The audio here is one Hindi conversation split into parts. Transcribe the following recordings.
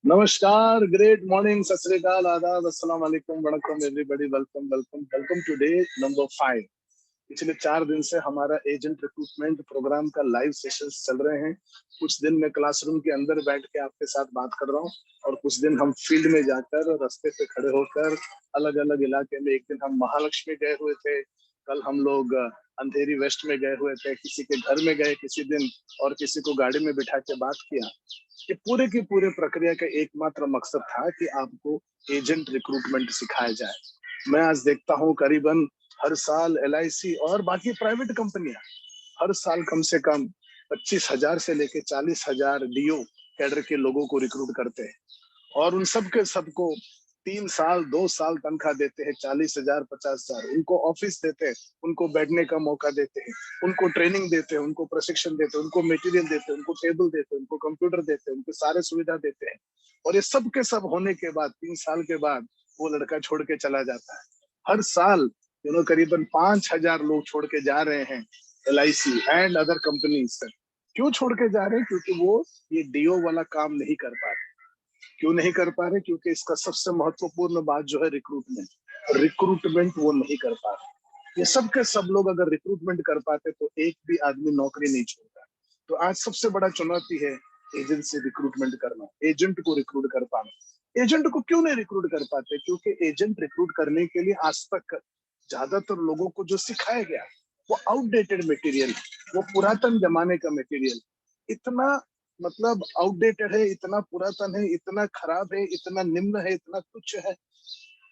नमस्कार, ग्रेट मॉर्निंग, सत श्री अकाल, आदाब, अस्सलाम वालेकुम, वणक्कम everybody, welcome welcome welcome to day number 5। पिछले 4 दिन से हमारा एजेंट रिक्रूटमेंट प्रोग्राम का लाइव सेशंस चल रहे हैं। कुछ दिन मैं क्लासरूम के अंदर बैठ के आपके साथ बात कर रहा हूँ और कुछ दिन हम फील्ड में जाकर रास्ते पे खड़े होकर अलग अलग इलाके में। एक दिन हम महालक्ष्मी गए हुए थे, कल हम लोग अंधेरी वेस्ट में गए हुए थे, किसी के घर में गए किसी दिन और किसी को गाड़ी में बिठा के बात किया। ये पूरे की पूरे प्रक्रिया का एकमात्र मकसद था कि आपको एजेंट रिक्रूटमेंट सिखाया जाए। मैं आज देखता हूँ करीबन हर साल LIC और बाकी प्राइवेट कंपनियां हर साल कम से कम 25,000 से लेके 40,000 DO कैडर के लोगों को रिक्रूट करते हैं और उन सब के सबको 3 साल 2 साल तनख्वाह देते हैं, 40,000 50,000। उनको ऑफिस देते हैं, उनको बैठने का मौका देते हैं, उनको ट्रेनिंग देते हैं, उनको प्रशिक्षण देते हैं, उनको मटेरियल देते हैं, उनको टेबल देते हैं, उनको कंप्यूटर देते हैं, उनको सारे सुविधा देते हैं। और ये सब के सब होने के बाद 3 साल के बाद वो लड़का छोड़ के चला जाता है। हर साल करीबन 5,000 लोग छोड़ के जा रहे हैं LIC एंड अदर कंपनीज। क्यों छोड़ के जा रहे हैं? क्योंकि वो ये DO वाला काम नहीं कर पा रहे। क्यों नहीं कर पा रहे? क्योंकि इसका सबसे महत्वपूर्ण बात जो है रिक्रूटमेंट, रिक्रूटमेंट वो नहीं कर पा रहे। ये सब के सब लोग अगर रिक्रूटमेंट कर पाते तो एक भी आदमी नौकरी नहीं छोड़ता। तो आज सबसे बड़ा चुनौती है एजेंट से रिक्रूटमेंट करना, एजेंट को रिक्रूट कर पाना। एजेंट को क्यों नहीं रिक्रूट कर पाते? क्योंकि एजेंट रिक्रूट करने के लिए आज तक ज्यादातर लोगों को जो सिखाया गया वो आउटडेटेड मटेरियल, वो पुरातन जमाने का मटेरियल, इतना मतलब आउटडेटेड है, इतना पुरातन है, इतना खराब है, इतना निम्न है, इतना तुच्छ है।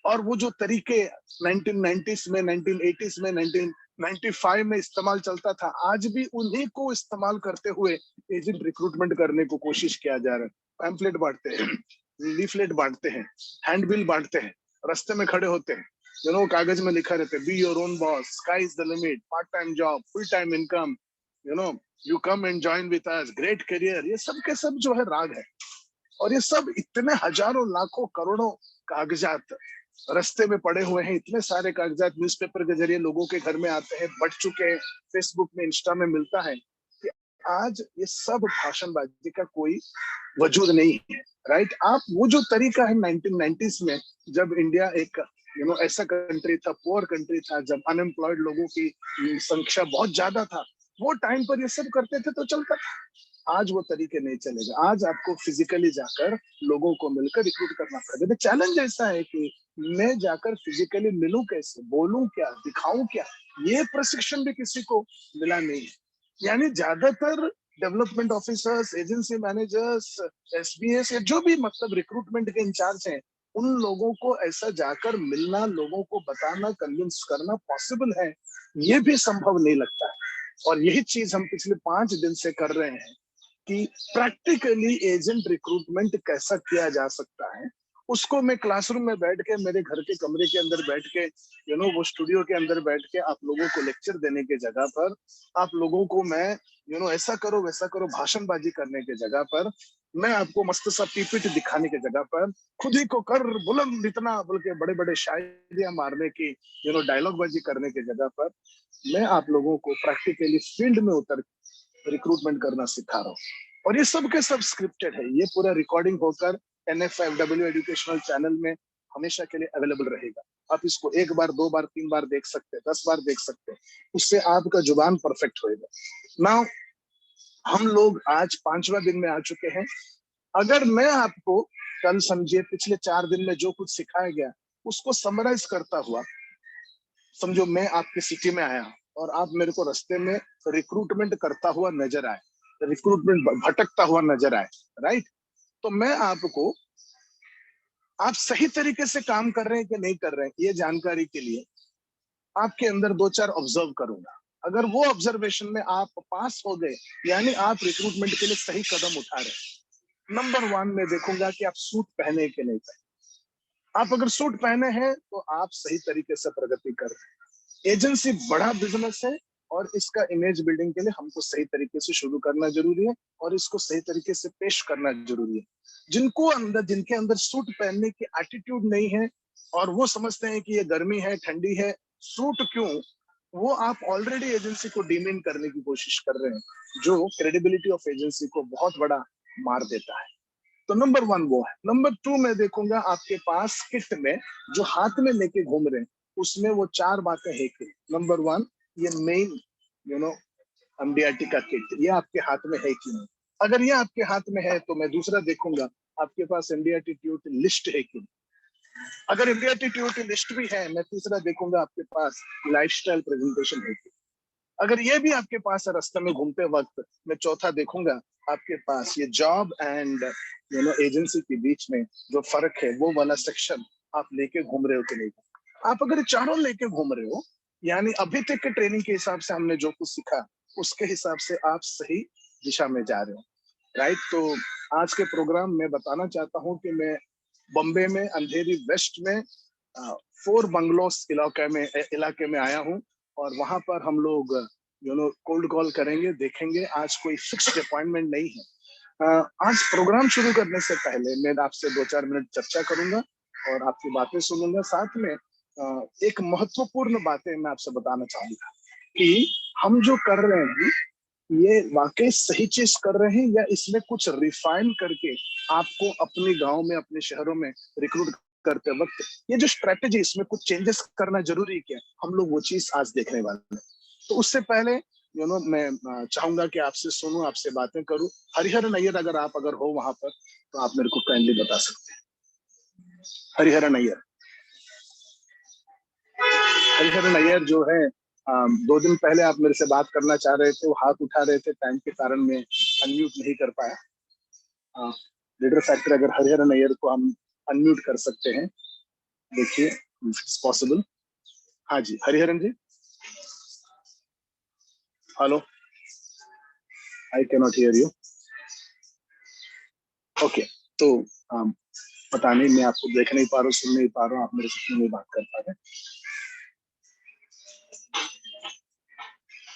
और वो जो तरीके 1990s में, 1980s में, 1995 में इस्तेमाल चलता था, आज भी उन्हीं को इस्तेमाल करते हुए एजेंट रिक्रूटमेंट करने को कोशिश किया जा रहा है। पैम्फलेट बांटते हैं, लीफलेट बांटते हैं, हैंडबिल बांटते हैं, रास्ते में खड़े होते हैं, कागज में लिखा रहता है be your own boss, sky is the limit, part time job, full time income, you know you come and join with us, great career. ये सब के सब जो है राग है। और ये सब इतने हजारों लाखों करोड़ों कागजात रास्ते में पड़े हुए हैं, इतने सारे कागजात न्यूज़पेपर के जरिए लोगों के घर में आते हैं, बढ़ चुके हैं, फेसबुक में, इंस्टा में मिलता है कि आज ये सब भाषणबाजी का कोई वजूद नहीं है। राइट? आप वो जो तरीका है 1990s में, जब इंडिया एक ऐसा कंट्री था, पुअर कंट्री था, जब अनएम्प्लॉयड लोगों की संख्या बहुत ज्यादा था, वो टाइम पर ये सब करते थे तो चलता था। आज वो तरीके नहीं चलेगा। आज आपको फिजिकली जाकर लोगों को मिलकर रिक्रूट करना पड़ेगा। चैलेंज ऐसा है कि मैं जाकर फिजिकली मिलूं कैसे, बोलूं क्या, दिखाऊं क्या, ये प्रशिक्षण भी किसी को मिला नहीं है। यानी ज्यादातर development officers, agency managers, SBS, या जो भी मतलब रिक्रूटमेंट के इंचार्ज हैं, उन लोगों को ऐसा जाकर मिलना, लोगों को बताना, कन्विंस करना पॉसिबल है, ये भी संभव नहीं लगता है। और यही चीज हम पिछले 5 दिन से कर रहे हैं कि प्रैक्टिकली एजेंट रिक्रूटमेंट कैसा किया जा सकता है। उसको मैं क्लासरूम में बैठ के, मेरे घर के कमरे के अंदर बैठ के, वो स्टूडियो के अंदर बैठ के आप लोगों को लेक्चर देने के जगह पर, आप लोगों को मैं ऐसा करो वैसा करो भाषणबाजी करने के जगह पर, मैं आपको मस्त सा PPT दिखाने के जगह पर, खुद ही को कर बुलंद इतना बोल के बड़े बड़े शायरियां मारने की, डायलॉग बाजी करने के जगह पर, मैं आप लोगों को प्रैक्टिकली फील्ड में उतर रिक्रूटमेंट करना सिखा रहा हूँ। और ये सब के सब स्क्रिप्टेड है। ये पूरा रिकॉर्डिंग होकर NFFW एजुकेशनल चैनल में हमेशा के लिए अवेलेबल रहेगा। आप इसको 1 बार 2 बार 3 बार देख सकते हैं, 10 बार देख सकते हैं। उससे आपका जुबान परफेक्ट होएगा। नाउ हम लोग आज 5वां दिन में आ चुके हैं। अगर मैं आपको कल समझिए पिछले 4 दिन में जो कुछ सिखाया गया उसको समराइज करता हुआ, समझो मैं आपके सिटी में आया और आप मेरे को रास्ते में रिक्रूटमेंट करता हुआ नजर आए, रिक्रूटमेंट भटकता हुआ नजर आए, राइट? तो मैं आपको, आप सही तरीके से काम कर रहे हैं कि नहीं कर रहे हैं, ये जानकारी के लिए आपके अंदर 2-4 ऑब्जर्व करूंगा। अगर वो ऑब्जर्वेशन में आप पास हो गए, यानी आप रिक्रूटमेंट के लिए सही कदम उठा रहे हैं। नंबर 1 में देखूंगा कि आप सूट पहने कि नहीं पहने। आप अगर सूट पहने हैं तो आप सही तरीके से प्रगति कर रहे हैं। एजेंसी बड़ा बिजनेस है और इसका इमेज बिल्डिंग के लिए हमको सही तरीके से शुरू करना जरूरी है और इसको सही तरीके से पेश करना जरूरी है। जिनके अंदर सूट पहनने की एटीट्यूड नहीं है और वो समझते हैं कि ये गर्मी है, ठंडी है, सूट क्यों, वो आप ऑलरेडी एजेंसी को डिमीन करने की कोशिश कर रहे हैं, जो क्रेडिबिलिटी ऑफ एजेंसी को बहुत बड़ा मार देता है। तो नंबर 1 वो है। नंबर 2 मैं देखूंगा आपके पास किट में जो हाथ में लेके घूम रहे हैं उसमें वो 4 बातें है कि नंबर 1 ये मेन यू नो एमडीआरटी का किट ये आपके हाथ में है कि नहीं। अगर ये आपके हाथ में है तो मैं दूसरा देखूंगा आपके पास एमडीआरटी ट्यूटी लिस्ट है कि नहीं। अगर एमडीआरटी ट्यूटी लिस्ट भी है मैं तीसरा देखूंगा आपके पास लाइफस्टाइल प्रेजेंटेशन है कि अगर ये भी आपके पास है रास्ते में घूमते वक्त मैं चौथा देखूंगा आपके पास ये जॉब एंड एजेंसी के बीच में जो फर्क है वो वाला सेक्शन आप लेके घूम रहे हो कि नहीं। आप अगर चारों लेके घूम रहे हो यानी अभी तक के ट्रेनिंग के हिसाब से हमने जो कुछ सीखा उसके हिसाब से आप सही दिशा में जा रहे हो। राइट। तो आज के प्रोग्राम में बताना चाहता हूँ कि मैं बॉम्बे में अंधेरी वेस्ट में 4 बंगलोस इलाके में आया हूँ और वहां पर हम लोग कोल्ड कॉल करेंगे देखेंगे। आज कोई फिक्स्ड अपॉइंटमेंट नहीं है। आज प्रोग्राम शुरू करने से पहले मैं आपसे 2-4 मिनट चर्चा करूंगा और आपकी बातें सुनूंगा। साथ में एक महत्वपूर्ण बातें मैं आपसे बताना चाहूंगा कि हम जो कर रहे हैं ये वाकई सही चीज कर रहे हैं या इसमें कुछ रिफाइन करके आपको अपने गांव में अपने शहरों में रिक्रूट करते वक्त ये जो स्ट्रेटेजी इसमें कुछ चेंजेस करना जरूरी क्या हम लोग वो चीज आज देखने वाले हैं। तो उससे पहले मैं चाहूंगा कि आपसे सुनूं आपसे बातें करूं। हरिहर नैयर अगर हो वहां पर तो आप मेरे को काइंडली बता सकते हैं। हरिहर नैयर हरिहर नैयर जो है 2 दिन पहले आप मेरे से बात करना चाह रहे थे वो हाथ उठा रहे थे टाइम के कारण मैं अनम्यूट नहीं कर पाया। लीडर फैक्टर अगर हरिहर नैयर को हम अनम्यूट कर सकते हैं देखिए इट्स पॉसिबल। हाँ जी Hariharan ji hello I can not hear you. Okay तो पता नहीं मैं आपको देख नहीं पा रहा हूँ सुन नहीं पा रहा हूँ आप मेरे से क्यों नहीं बात कर पा रहे।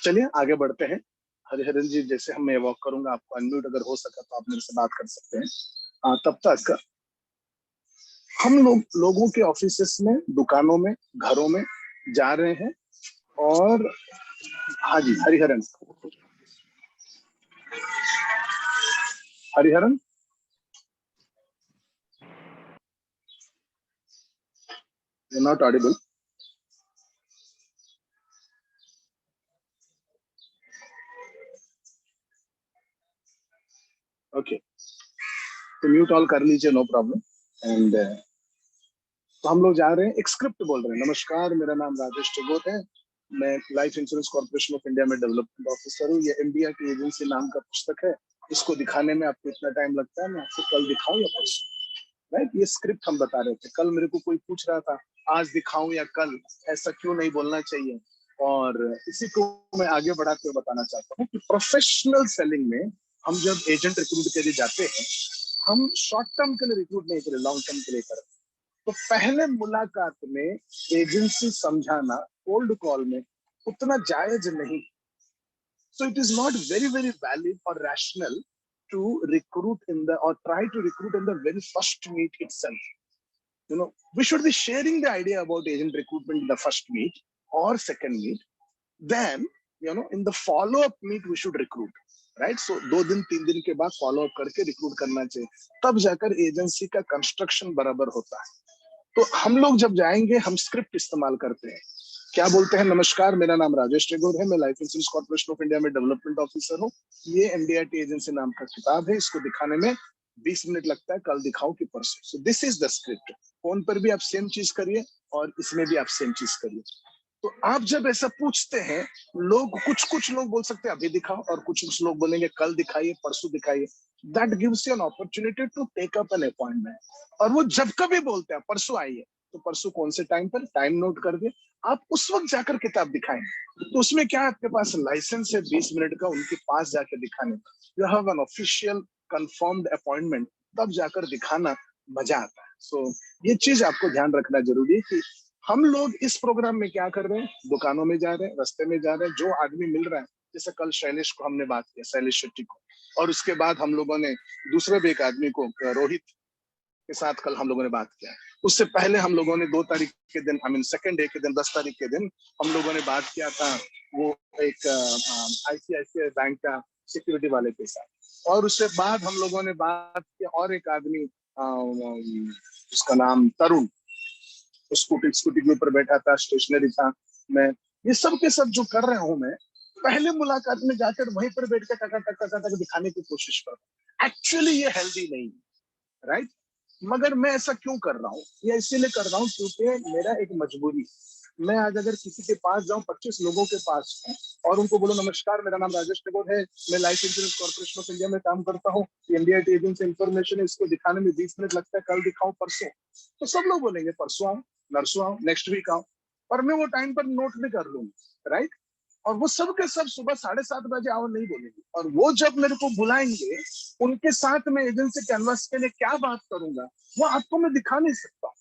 चलिए आगे बढ़ते हैं। हरिहरन जी जैसे हम मैं वॉक करूंगा आपको अनम्यूट अगर हो सका तो आप मेरे से बात कर सकते हैं। तब तक हम लोगों के ऑफिसेस में दुकानों में घरों में जा रहे हैं और हाँ जी Hariharan Hariharan not audible. Okay तो म्यूट ऑल कर लीजिए नो प्रॉब्लम। एंड तो हम लोग जा रहे हैं एक स्क्रिप्ट बोल रहे हैं। नमस्कार मेरा नाम राजेश टेगोर है मैं life insurance corporation of India में डेवलपमेंट ऑफिसर हूँ। ये इंडिया की एजेंसी नाम का पुस्तक है। इसको दिखाने में आपको इतना टाइम लगता है मैं आपको कल दिखाऊं या परसों। राइट ये स्क्रिप्ट हम बता रहे थे। कल मेरे को कोई पूछ रहा था आज दिखाऊं या कल ऐसा क्यों नहीं बोलना चाहिए और इसी को मैं आगे बढ़ाते हुए बताना चाहता हूँ कि प्रोफेशनल सेलिंग में हम जब एजेंट रिक्रूट के लिए जाते हैं हम शॉर्ट टर्म के लिए रिक्रूट नहीं करें लॉन्ग टर्म के लिए करें। तो पहले मुलाकात में एजेंसी समझाना कोल्ड कॉल में उतना जायज नहीं। So it is not very valid or rational to recruit in the or try to recruit in the very first meet itself. We should be sharing the idea about agent recruitment in the first meet or second meet. Then in the follow up meet we should recruit. Right so 2 दिन 3 दिन के बाद फॉलो अप करके रिक्रूट करना चाहिए तब जाकर एजेंसी का कंस्ट्रक्शन बराबर होता है। तो हम लोग जब जाएंगे हम स्क्रिप्ट इस्तेमाल करते हैं क्या बोलते हैं। नमस्कार मेरा नाम राजेश टेगोर है मैं life insurance corporation of India में डेवलपमेंट ऑफिसर हूँ। ये एमडीआरटी एजेंसी नाम का किताब है। इसको दिखाने में 20 मिनट लगता है कल दिखाऊं कि परसों। So this is the script. Phone पर भी आप सेम चीज करिए और इसमें भी आप सेम चीज करिए। तो आप जब ऐसा पूछते हैं लोग कुछ लोग बोल सकते हैं अभी दिखाओ और कुछ लोग बोलेंगे कल दिखाइए परसों दिखाइए। That gives you an opportunity to take up an appointment. और वो जब कभी बोलते हैं परसों आइए तो परसों कौन से टाइम पर टाइम नोट कर दे आप उस वक्त जाकर किताब दिखाएं। तो उसमें क्या आपके पास लाइसेंस है 20 मिनट का उनके पास जाकर दिखाने का। You have an official confirmed appointment तब जाकर दिखाना मजा आता है। सो ये चीज आपको ध्यान रखना जरूरी है कि हम लोग इस प्रोग्राम में क्या कर रहे हैं दुकानों में जा रहे हैं रास्ते में जा रहे हैं जो आदमी मिल रहा है जैसे कल शैलेश को हमने बात किया शैलेश शेट्टी को और उसके बाद हम लोगों ने दूसरे भी एक आदमी को रोहित के साथ कल हम लोगों ने बात किया। उससे पहले हम लोगों ने 2 तारीख के दिन आई मीन सेकेंड डे के दिन 10 तारीख के दिन हम लोगों ने बात किया था वो एक आईसीआईसीआई बैंक का सिक्योरिटी वाले के साथ। और उसके बाद हम लोगों ने बात की और एक आदमी, उसका नाम तरुण, स्कूटी स्कूटी के ऊपर बैठा था, स्टेशनरी था। मैं ये सब के सब जो कर रहा हूँ, मैं पहले मुलाकात में जाकर वहीं पर बैठ कर टका दिखाने की कोशिश कर रहा हूँ। एक्चुअली ये हेल्दी नहीं है, राइट? मगर मैं ऐसा क्यों कर रहा हूँ? ये इसीलिए कर रहा हूँ क्योंकि मेरा एक मजबूरी है। मैं आज अगर किसी के पास जाऊं, 25 लोगों के पास हूं, और उनको बोलो नमस्कार मेरा नाम राजेश टेगोर है, मैं life insurance corporation of India में काम करता हूँ, इंडिया एजेंसी इंफॉर्मेशन है, इसको दिखाने में 20 मिनट लगता है, कल दिखाऊं परसों, तो सब लोग बोलेंगे परसों आओ, नरसों आओ, नेक्स्ट वीक आओ। और मैं वो टाइम पर नोट भी कर लूंगा, राइट? और वो सब के सब सुबह 7:30 बजे आओ नहीं बोलेंगे। और वो जब मेरे को बुलाएंगे, उनके साथ में एजेंसी कैनवास के लिए क्या बात करूंगा, वो आपको मैं दिखा नहीं सकता।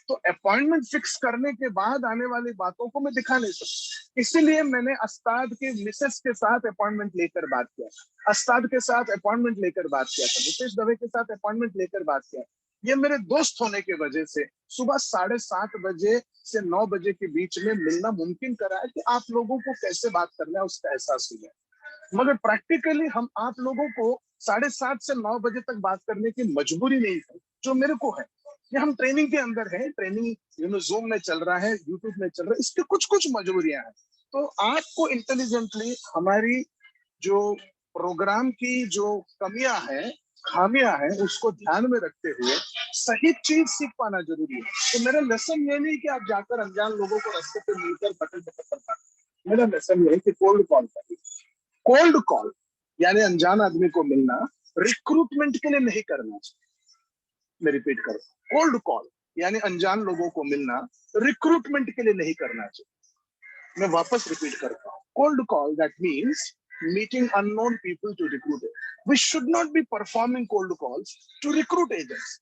तो अपॉइंटमेंट फिक्स करने के बाद आने वाली बातों को मैं दिखा नहीं सकता। इसीलिए मैंने अस्ताद के मिसेस के साथ अपॉइंटमेंट लेकर बात किया, अस्ताद के साथ अपॉइंटमेंट लेकर बात किया था, मुकेश दवे के साथ अपॉइंटमेंट लेकर बात किया। ये मेरे दोस्त होने की वजह से सुबह 7:30 बजे से 9 बजे के बीच में मिलना मुमकिन करा है कि आप लोगों को कैसे बात करना है उसका एहसास हुआ है। मगर प्रैक्टिकली हम आप लोगों को 7:30 से 9 बजे तक बात करने की मजबूरी नहीं है जो मेरे को है। ये हम ट्रेनिंग के अंदर है, ट्रेनिंग जूम में चल रहा है, यूट्यूब में चल रहा है, इसके कुछ कुछ मजबूरियां हैं। तो आपको इंटेलिजेंटली हमारी जो प्रोग्राम की जो कमियां हैं, खामियां हैं, उसको ध्यान में रखते हुए सही चीज सीख पाना जरूरी है। तो मेरा लेसन ये नहीं कि आप जाकर अनजान लोगों को रास्ते पे मिलकर बटन बटन करना। मेरा लेसन ये है कि कोल्ड कॉल करिए। कोल्ड कॉल यानी अनजान आदमी को मिलना रिक्रूटमेंट के लिए नहीं करना चाहिए। मैं रिपीट कर रहा हूं, कोल्ड कॉल यानी अनजान लोगों को मिलना रिक्रूटमेंट के लिए नहीं करना चाहिए। मैं वापस रिपीट करता हूं, cold call that means meeting unknown people to recruit it. We should not be performing cold calls to recruit agents.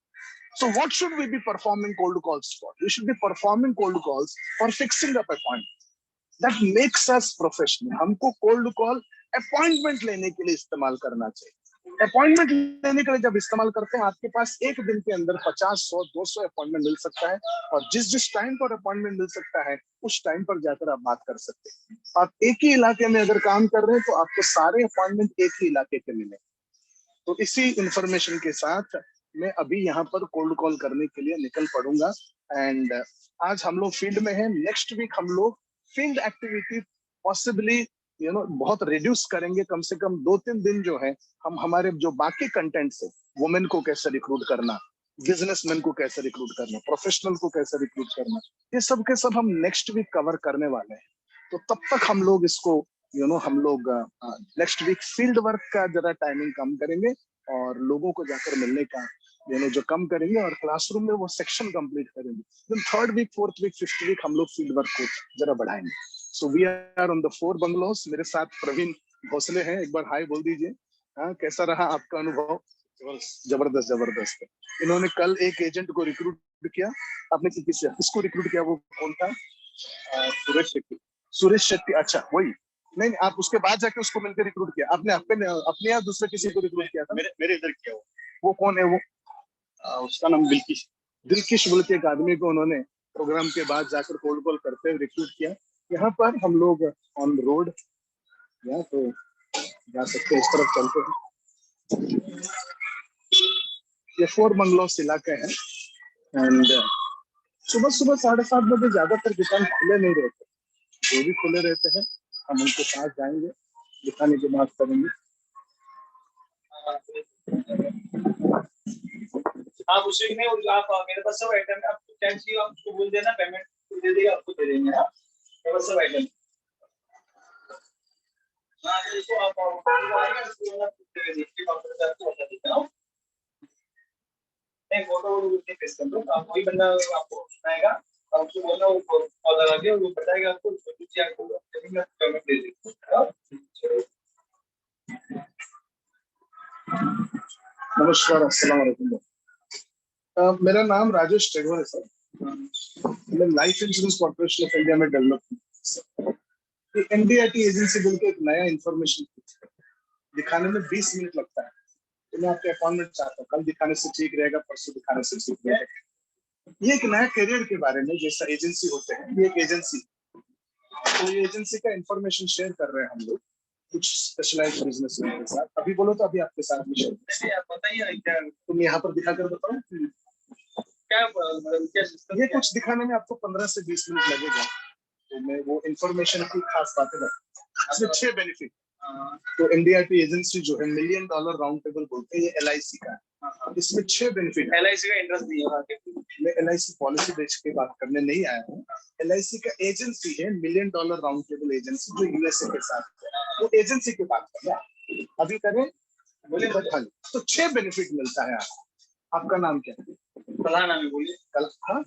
So what should we be performing cold calls for? We should be performing cold calls for fixing up appointments. That makes us professional. हमको cold call अपॉइंटमेंट लेने के लिए इस्तेमाल करना चाहिए। अपॉइंटमेंट लेने के लिए जब इस्तेमाल करते हैं, आपके पास एक दिन के अंदर 50, 100, 200 अपॉइंटमेंट मिल सकता है। और जिस जिस टाइम पर अपॉइंटमेंट मिल सकता है, उस टाइम पर जाकर आप बात कर सकते हैं। आप एक ही इलाके में अगर काम कर रहे हैं तो आपको सारे अपॉइंटमेंट एक ही इलाके के मिले। तो इसी इंफॉर्मेशन के साथ मैं अभी यहाँ पर कोल्ड कॉल करने के लिए निकल पड़ूंगा। एंड आज हम लोग फील्ड में हैं, नेक्स्ट वीक हम लोग फील्ड एक्टिविटी पॉसिबली बहुत रिड्यूस करेंगे। कम से कम 2-3 दिन जो है हम हमारे जो बाकी कंटेंट है, वुमेन को कैसे रिक्रूट करना, बिजनेसमैन को कैसे रिक्रूट करना, प्रोफेशनल को कैसे रिक्रूट करना, ये सब के सब हम नेक्स्ट वीक कवर करने वाले हैं। तो तब तक हम लोग इसको हम लोग नेक्स्ट वीक फील्ड वर्क का जरा टाइमिंग कम करेंगे और लोगों को जाकर मिलने का जो कम करेंगे, और क्लासरूम में वो सेक्शन कंप्लीट करेंगे। Then third week, fourth week, fifth week हम लोग फील्ड वर्क को जरा बढ़ाएंगे। So we are on the 4 bungalows. मेरे साथ प्रवीण भोसले हैं, एक बार हाय बोल दीजिए। हाँ, कैसा रहा आपका अनुभव? जबरदस्त जबरदस्त। इन्होंने कल एक एजेंट को रिक्रूट किया। आपने किसको रिक्रूट किया? वो कौन था? सुरेश शेट्टी। सुरेश शेट्टी, अच्छा वही। नहीं, आप उसके बाद जाके उसको मिलकर रिक्रूट किया आपने? अपने या दूसरे किसी को रिक्रूट किया था? मेरे इधर किया। वो कौन है वो? उसका नाम दिलकिश। दिलकिश बोल के एक आदमी को उन्होंने प्रोग्राम के बाद जाकर कोल्ड कॉल करते हुए रिक्रूट किया। यहाँ पर हम लोग ऑन रोड या तो जा सकते हैं, इस तरफ चलते हैं। ये 4 बंगलोस इलाके हैं। एंड सुबह सुबह 7:30 बजे ज्यादातर दुकान खुले नहीं रहते। जो भी खुले रहते हैं हम उनके पास जाएंगे, दिखाने की बात करेंगे। आप उसी में आप मेरे पास सब आइटम है, आपको कैंसिल आप उसको बोल देना, पेमेंट दे देगा, आपको दे देंगे। हाँ, मेरे पास सब आइटम। हाँ, इसको आप आएगा इसको दे दीजिए, काउंटर पे आपको बता देता हूं। नहीं, फोटो उसने पेश कर दो, आप वही बंदा आपको सुनाएगा, आप उसको बोलना, वो कॉल लगा के वो बताएगा आपको, नीचे आपको देंगे, पेमेंट दे देंगे। नमस्कार, अस्सलाम वालेकुम। मेरा नाम राजेश टेगोर है सर। मैं life insurance corporation of India में डेवलप एनडीआईटी एजेंसी बोल के एक नया इंफॉर्मेशन दिखाने में 20 मिनट लगता है। तो मैं आपके अपॉइंटमेंट चाहता हूँ, कल दिखाने से ठीक रहेगा, परसों दिखाने से ठीक रहेगा। ये एक नया करियर के बारे में, जैसा एजेंसी होते हैं, ये एक एजेंसी, तो ये एजेंसी का इंफॉर्मेशन शेयर कर रहे हैं हम लोग। कुछ स्पेशलाइज्ड बिजनेस के साथ। अभी बोलो तो अभी आपके साथ में शेयर बताइए क्या तुम यहाँ पर दिखा कर बताओ क्या ये कुछ दिखाने में आपको 15 से 20 मिनट लगेगा। तो मैं वो इंफॉर्मेशन की खास बातें बताऊँ। इसमें 6 बेनिफिट। तो इंडिया टी एजेंसी जो है $1 मिलियन राउंड टेबल बोलते हैं, ये LIC का है। इसमें 6 बेनिफिट। LIC का इंटरेस्ट नहीं है, मैं LIC पॉलिसी बेच के बात करने नहीं आया हूँ। LIC का एजेंसी है $1 मिलियन राउंड टेबल एजेंसी, जो USA के साथ है। वो एजेंसी की बात कर रहा है। अभी करें बोले हाँ, तो 6 बेनिफिट मिलता है आपको। आपका नाम क्या है? सलाह नाम है, बोलिए। सलाह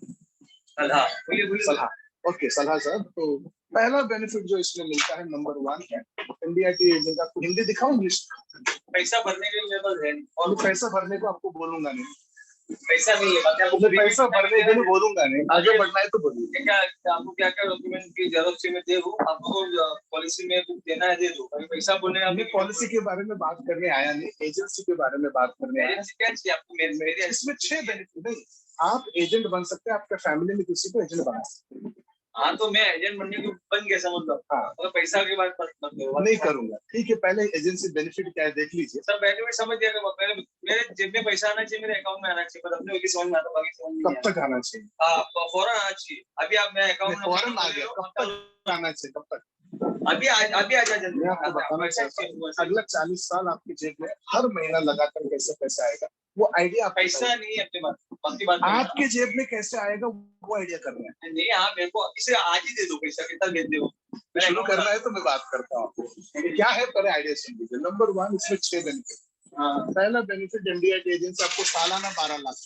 बोलिए, बोलिए सलाह। ओके सलाह साहब, तो पहला बेनिफिट जो इसमें मिलता है नंबर 1 है इंडिया टी एजेंट। आपको हिंदी दिखाऊं इंग्लिश? पैसा भरने के लिए मेरे है और पैसा भरने को आपको बोलूंगा नहीं, पैसा नहीं है, आपको पैसा भरने के लिए बोलूंगा नहीं। आगे बढ़ना है तो बोलिए। क्या आपको क्या क्या डॉक्यूमेंट की जरूरत है मैं दे दूं आपको? पॉलिसी में कुछ देना है दे दो, पैसा बोलने आपने पॉलिसी के बारे में बात करने आया नहीं, एजेंसी के बारे में बात करने आया। क्या चाहिए आपको मेरे? इसमें 6 बेनिफिट नहीं, आप एजेंट बन सकते हैं, आपके फैमिली में किसी को एजेंट बना सकते हैं। हाँ तो मैं एजेंट बनने को बन गया समझ लो। हाँ तो पैसा की बात नहीं करूंगा, ठीक है। पहले एजेंसी बेनिफिट क्या है देख लीजिए। सब बेनिफिट समझ जाएगा, पहले मेरे जेब में पैसा आना चाहिए, मेरे अकाउंट में आना चाहिए, पर अपने समझ में आता, बाकी समझ नहीं। कब तक आना चाहिए? हाँ फौरन आना चाहिए। अभी आप मेरे अकाउंट में फौरन आ गया, कब तक आना चाहिए? कब तक? अभी आ जा जल्दी। आपको बताना चाहता हूँ, अगला 40 साल आपकी जेब में हर महीना लगाकर कैसे पैसा आएगा वो आइडिया। पैसा नहीं है अपने पास, बाकी बात आपके जेब में कैसे आएगा वो आइडिया करना है। नहीं आप मेरे को इसे आज ही दे दो, पैसा कितना दे दो। शुरू करना है तो मैं बात करता हूँ क्या है, पहले आइडिया सुन लीजिए। नंबर 1 इसमें 6 बेनिफिट। पहला बेनिफिट इंडिया टी एजेंसी आपको सालाना 12 लाख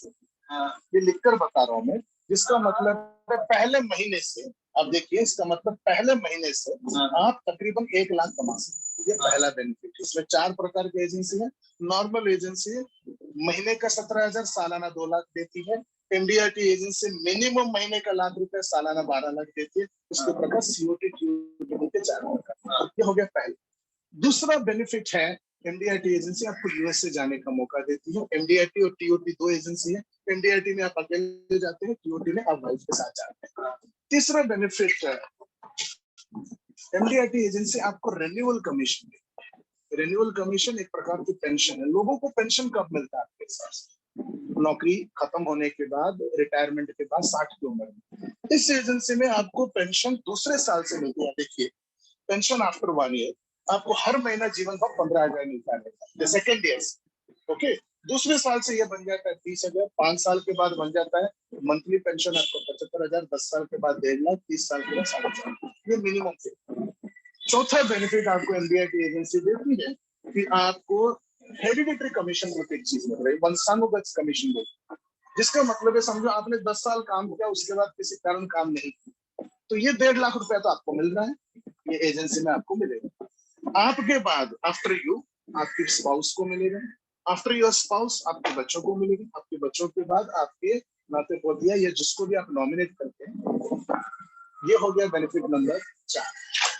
ये लिखकर बता रहा हूँ मैं, जिसका मतलब है पहले महीने से, अब देखिए इसका मतलब पहले महीने से आप तकरीबन 1 लाख कमा सकते। ये पहला बेनिफिट। इसमें 4 प्रकार की एजेंसी है। नॉर्मल एजेंसी महीने का 17,000, सालाना 2 लाख देती है। इंडिया टी एजेंसी मिनिमम महीने का ₹1,00,000, सालाना 12 लाख देती है। उसके प्रकार COT TOT के 4 प्रकार। ये हो गया पहले। दूसरा बेनिफिट है इंडिया टी एजेंसी आपको USA जाने का मौका देती है। इंडिया टी और TOT 2 एजेंसी है। इंडिया टी में आप अकेले जाते हैं, TOT में आप वाइफ के साथ जाते हैं। तीसरा बेनिफिट है इंडिया टी एजेंसी आपको रिन्यूअल कमीशन देती है। रिन्यूअल कमीशन एक प्रकार की पेंशन है। लोगों को पेंशन कब मिलता है? आपके साथ नौकरी खत्म होने के बाद, रिटायरमेंट के बाद 60 की उम्र में। इस एजेंसी में आपको पेंशन दूसरे साल से मिलती है। देखिए पेंशन आफ्टर 1 ईयर आपको हर महीना जीवन भर 15,000 मिलता है सेकेंड ईयर। ओके, दूसरे साल से ये बन जाता है 30,000, 5 साल के बाद बन जाता है मंथली पेंशन आपको 75,000, 10 साल के बाद 1.5 लाख, 30 साल के बाद 4.5 लाख। ये मिनिमम थे। चौथा बेनिफिट आपको इंडिया की एजेंसी देती है कि आपको हेरिडिटरी कमीशन बोलते एक चीज मिल रही है, वंशानुगत कमीशन बोलते, जिसका मतलब है समझो आपने 10 साल काम किया, उसके बाद किसी कारण काम नहीं किया, तो ये 1.5 लाख रुपया तो आपको मिल रहा है, ये एजेंसी में आपको मिलेगा। आपके बाद आफ्टर यू आपके स्पाउस को मिलेगा, आफ्टर योर स्पाउस आपके बच्चों को मिलेगा, आपके बच्चों के बाद आपके नाते पोतिया या जिसको भी आप नॉमिनेट करते हैं। ये हो गया बेनिफिट नंबर 4।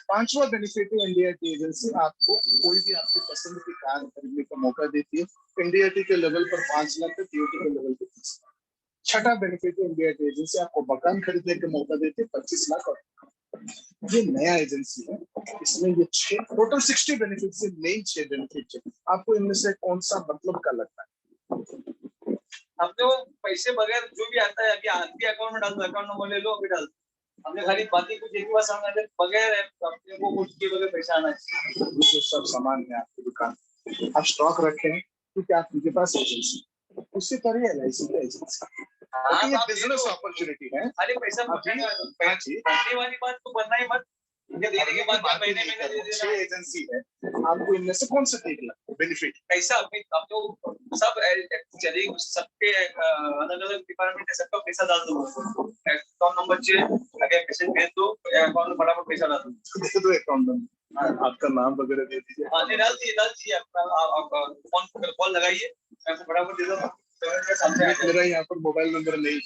पांचवा बेनिफिट है इंडिया टी एजेंसी आपको कोई भी आपकी पसंद की कार खरीदने का मौका देती है। इंडिया टी के लेवल पर 5 लाख, TOT के लेवल पर 30 लाख। छठा बेनिफिट है इंडिया टी एजेंसी आपको मकान खरीदने का मौका देती है 25 लाख। और ये नया एजेंसी है, इसमें ये 6 टोटल 60 बेनिफिट से मेन 6 बेनिफिट है। आपको इनमें से कौन सा मतलब का लगता है? आपने वो पैसे बगैर जो भी आता है अभी आपके अकाउंट में डाल दो, अकाउंट नंबर ले लो, अभी डाल दो। हमने खाली बाकी कुछ एक बार सामने बगैर अपने को कुछ के बगैर पैसा आना चाहिए। जो सब सामान है आपकी दुकान, आप स्टॉक रखे हैं क्योंकि आपके पास एजेंसी, उसी तरह LIC का एजेंसी। ये बिजनेस अपॉर्चुनिटी है। अरे पैसा बनने वाली बात तो बनना ही मत, देने के बाद महीने में 6 एजेंसी है, आपको इनमें से कौन सा देख ला बेनिफिट? पैसा अपने अब तो सब चलिए सबके अलग अलग डिपार्टमेंट है, सबका पैसा डाल दो। अकाउंट नंबर चाहिए, अगर पैसे भेज दो अकाउंट में फटाफट पैसा डाल दो अकाउंट नंबर, आपका नाम वगैरह दे दीजिए। हाँ डाल दीजिए आपका कॉल लगाइए, फटाफट दे दो। मेरा यहाँ पर मोबाइल नंबर नहीं।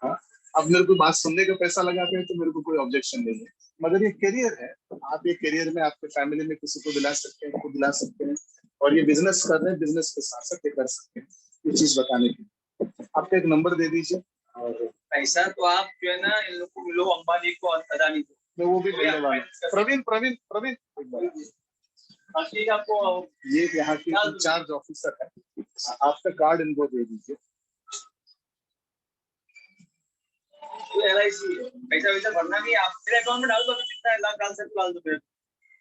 हाँ, अब मेरे को बात सुनने का पैसा लगाते हैं तो मेरे को कोई ऑब्जेक्शन नहीं है, मगर ये करियर है। आप ये करियर में आपके फैमिली में किसी को दिला सकते हैं, खुद दिला सकते हैं, और ये बिजनेस कर रहे हैं, बिजनेस के साथ साथ ये कर सकते हैं। ये चीज बताने की आपका एक नंबर दे दीजिए, और पैसा तो आप जो है ना इन लोग को मिलो, अंबानी को, अदानी को, मैं वो भी मिलने वाला। प्रवीण प्रवीण प्रवीण आपको ये यहाँ के इंचार्ज ऑफिसर है, आपका कार्ड इनको दे दीजिए। LIC पैसा वैसा भरना नहीं, आप मेरे अकाउंट में डाल दो, कितना लाख डाल सकते डाल दो फिर।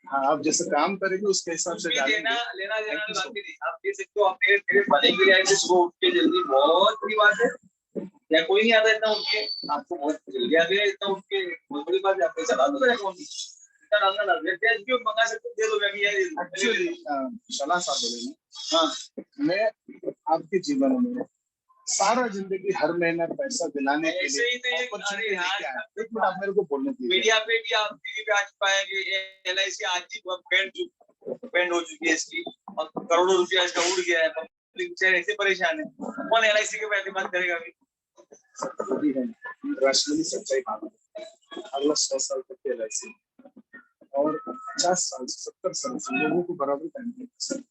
हाँ, आप जैसे काम करेंगे उसके हिसाब से लेना लेना बाकी नहीं, आप दे सकते हो। आप मेरे भले के लिए सुबह उठ के जल्दी, बहुत बड़ी बात है, या कोई नहीं आता इतना उठ के, आपको बहुत जल्दी आ गया इतना उठ के, बहुत बड़ी बात है। आप पैसा डाल दो मेरे अकाउंट में, डालना डाल क्यों मंगा सकते, दे दो। एक्चुअली सलाह साहब बोले, हाँ, मैं आपके जीवन में सारा जिंदगी हर महीना पैसा दिलाने के लिए एक मिनट आप मेरे को बोलने दीजिए। मीडिया पे भी आप टीवी पे आ चुका है कि LIC आज ही बैंड हो चुकी है इसकी, और करोड़ों रुपया इसका उड़ गया है। पब्लिक बेचारे ऐसे परेशान है, कौन LIC के पैसे बात करेगा अभी? राष्ट्रीय सच्चाई बात है, अगला 100 साल तक के LIC और 50 साल से 70 साल से लोगों को बराबर टाइम देगा।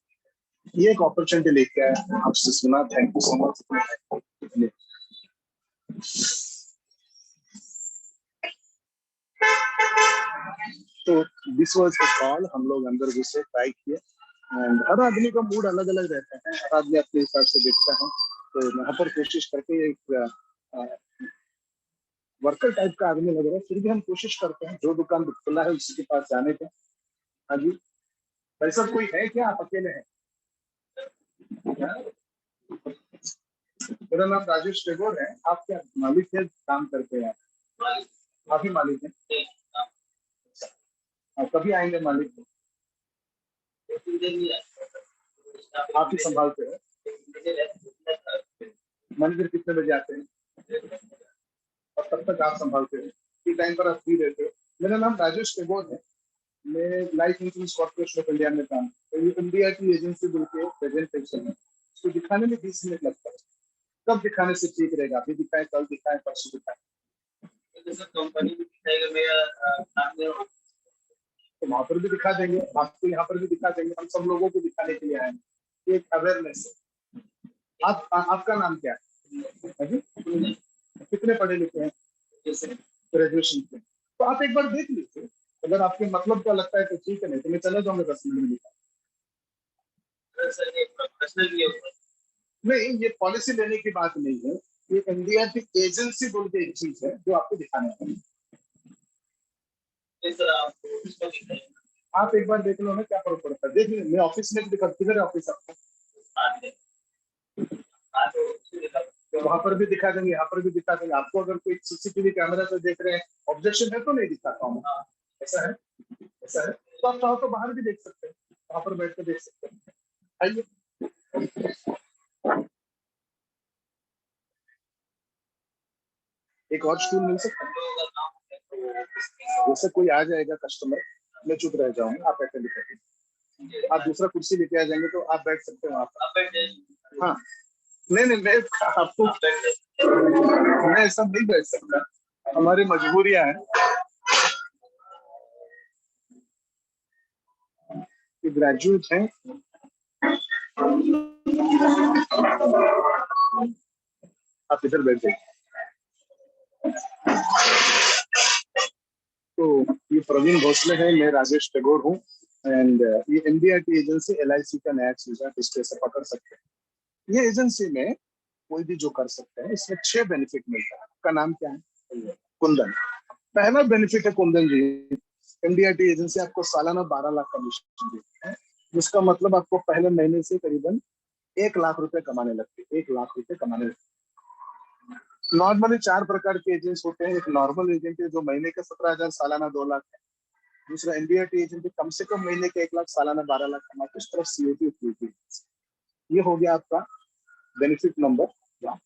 ये एक अपॉर्चुनिटी लेके आया आपसे सुना, थैंक यू सो मच। तो दिस वाज द कॉल, हम लोग अंदर घुसे, ट्राई किए, एंड हर आदमी का मूड अलग अलग रहता है, हर आदमी अपने हिसाब से देखता है। तो यहाँ पर कोशिश करके एक वर्कर टाइप का आदमी लग रहा है, फिर भी हम कोशिश करते हैं जो दुकान खुला है उसके पास जाने का। हाँ जी भाई साहब, कोई है क्या, आप अकेले हैं? मेरा नाम राजेश टेगोर है, आप क्या मालिक है, काम करते हैं आप ही मालिक हैं? आप कभी आएंगे मालिक? आप ही संभालते हैं? मंदिर कितने बजे आते हैं और तब तक आप संभालते हैं? किस टाइम पर आप फ्री रहते हो? मेरा नाम राजेश टेगोर है, मैं life insurance corporation of India में काम, तो ये इंडिया की एजेंसी बोल के प्रेजेंटेशन है, उसको दिखाने में 20 मिनट लगता है। कब दिखाने से ठीक रहेगा? अभी दिखाएं, कल दिखाएं, परसों दिखाएं? कंपनी भी दिखाएगा मेरा, तो वहां पर भी दिखा देंगे, आपको यहाँ पर भी दिखा देंगे, हम सब लोगों को दिखाने के लिए आए हैं, एक अवेयरनेस है। आपका नाम क्या है? कितने पढ़े लिखे हैं? ग्रेजुएशन पे। तो आप एक बार देख लीजिए, अगर आपके मतलब का लगता है तो ठीक है, नहीं तो मैं चले जाऊंगा 10 मिनट में दिखा। नहीं, ये पॉलिसी लेने की बात नहीं है, ये इंडिया की एजेंसी बोल के एक चीज है जो आपको दिखाना है। आप एक बार देख लो ना, क्या फर्क पड़ता है, देख लीजिए। मैं ऑफिस में दिखा, किधर है ऑफिस आपका? तो वहां पर भी दिखा देंगे, यहाँ पर भी दिखा देंगे। आपको अगर कोई CCTV कैमरा से देख रहे हैं, ऑब्जेक्शन है तो नहीं दिखाता हूँ, ऐसा है? ऐसा है तो आप चाहो तो बाहर भी देख सकते हैं, वहां पर बैठ कर देख सकते हैं। आइए, एक और स्टूल मिल सकता है? जैसे कोई आ जाएगा कस्टमर, मैं चुप रह जाऊंगा, आप अटेंड करिए। आप दूसरा कुर्सी लेके आ जाएंगे तो आप बैठ सकते हो वहाँ पर। हाँ, नहीं, मैं आपको, मैं ऐसा नहीं बैठ सकता, हमारी मजबूरियां हैं। ग्रेजुएट हैं, आप इधर बैठ जाइए। तो ये प्रवीण भोसले है, मैं राजेश टेगोर हूँ, एंड ये इंडिया की एजेंसी LIC का नया चीज है, इसको ऐसे पकड़ सकते हैं। ये एजेंसी में कोई भी जो कर सकते हैं, इसमें 6 बेनिफिट मिलता है। आपका नाम क्या है? कुंदन। पहला बेनिफिट है कुंदन जी, इंडिया की एजेंसी आपको सालाना 12 लाख कमीशन देती है, जिसका मतलब आपको पहले महीने से करीबन 1 लाख रुपए कमाने लगते हैं, 1 लाख रुपए कमाने लगते हैं। नॉर्मली 4 प्रकार के एजेंट्स होते हैं। एक नॉर्मल एजेंट है जो महीने के 17,000, सालाना 2 लाख है। दूसरा इंडिया टी एजेंट कम से कम महीने के 1 लाख, सालाना 12 लाख कमाते। इस तरफ COT। ये हो गया आपका बेनिफिट नंबर 1।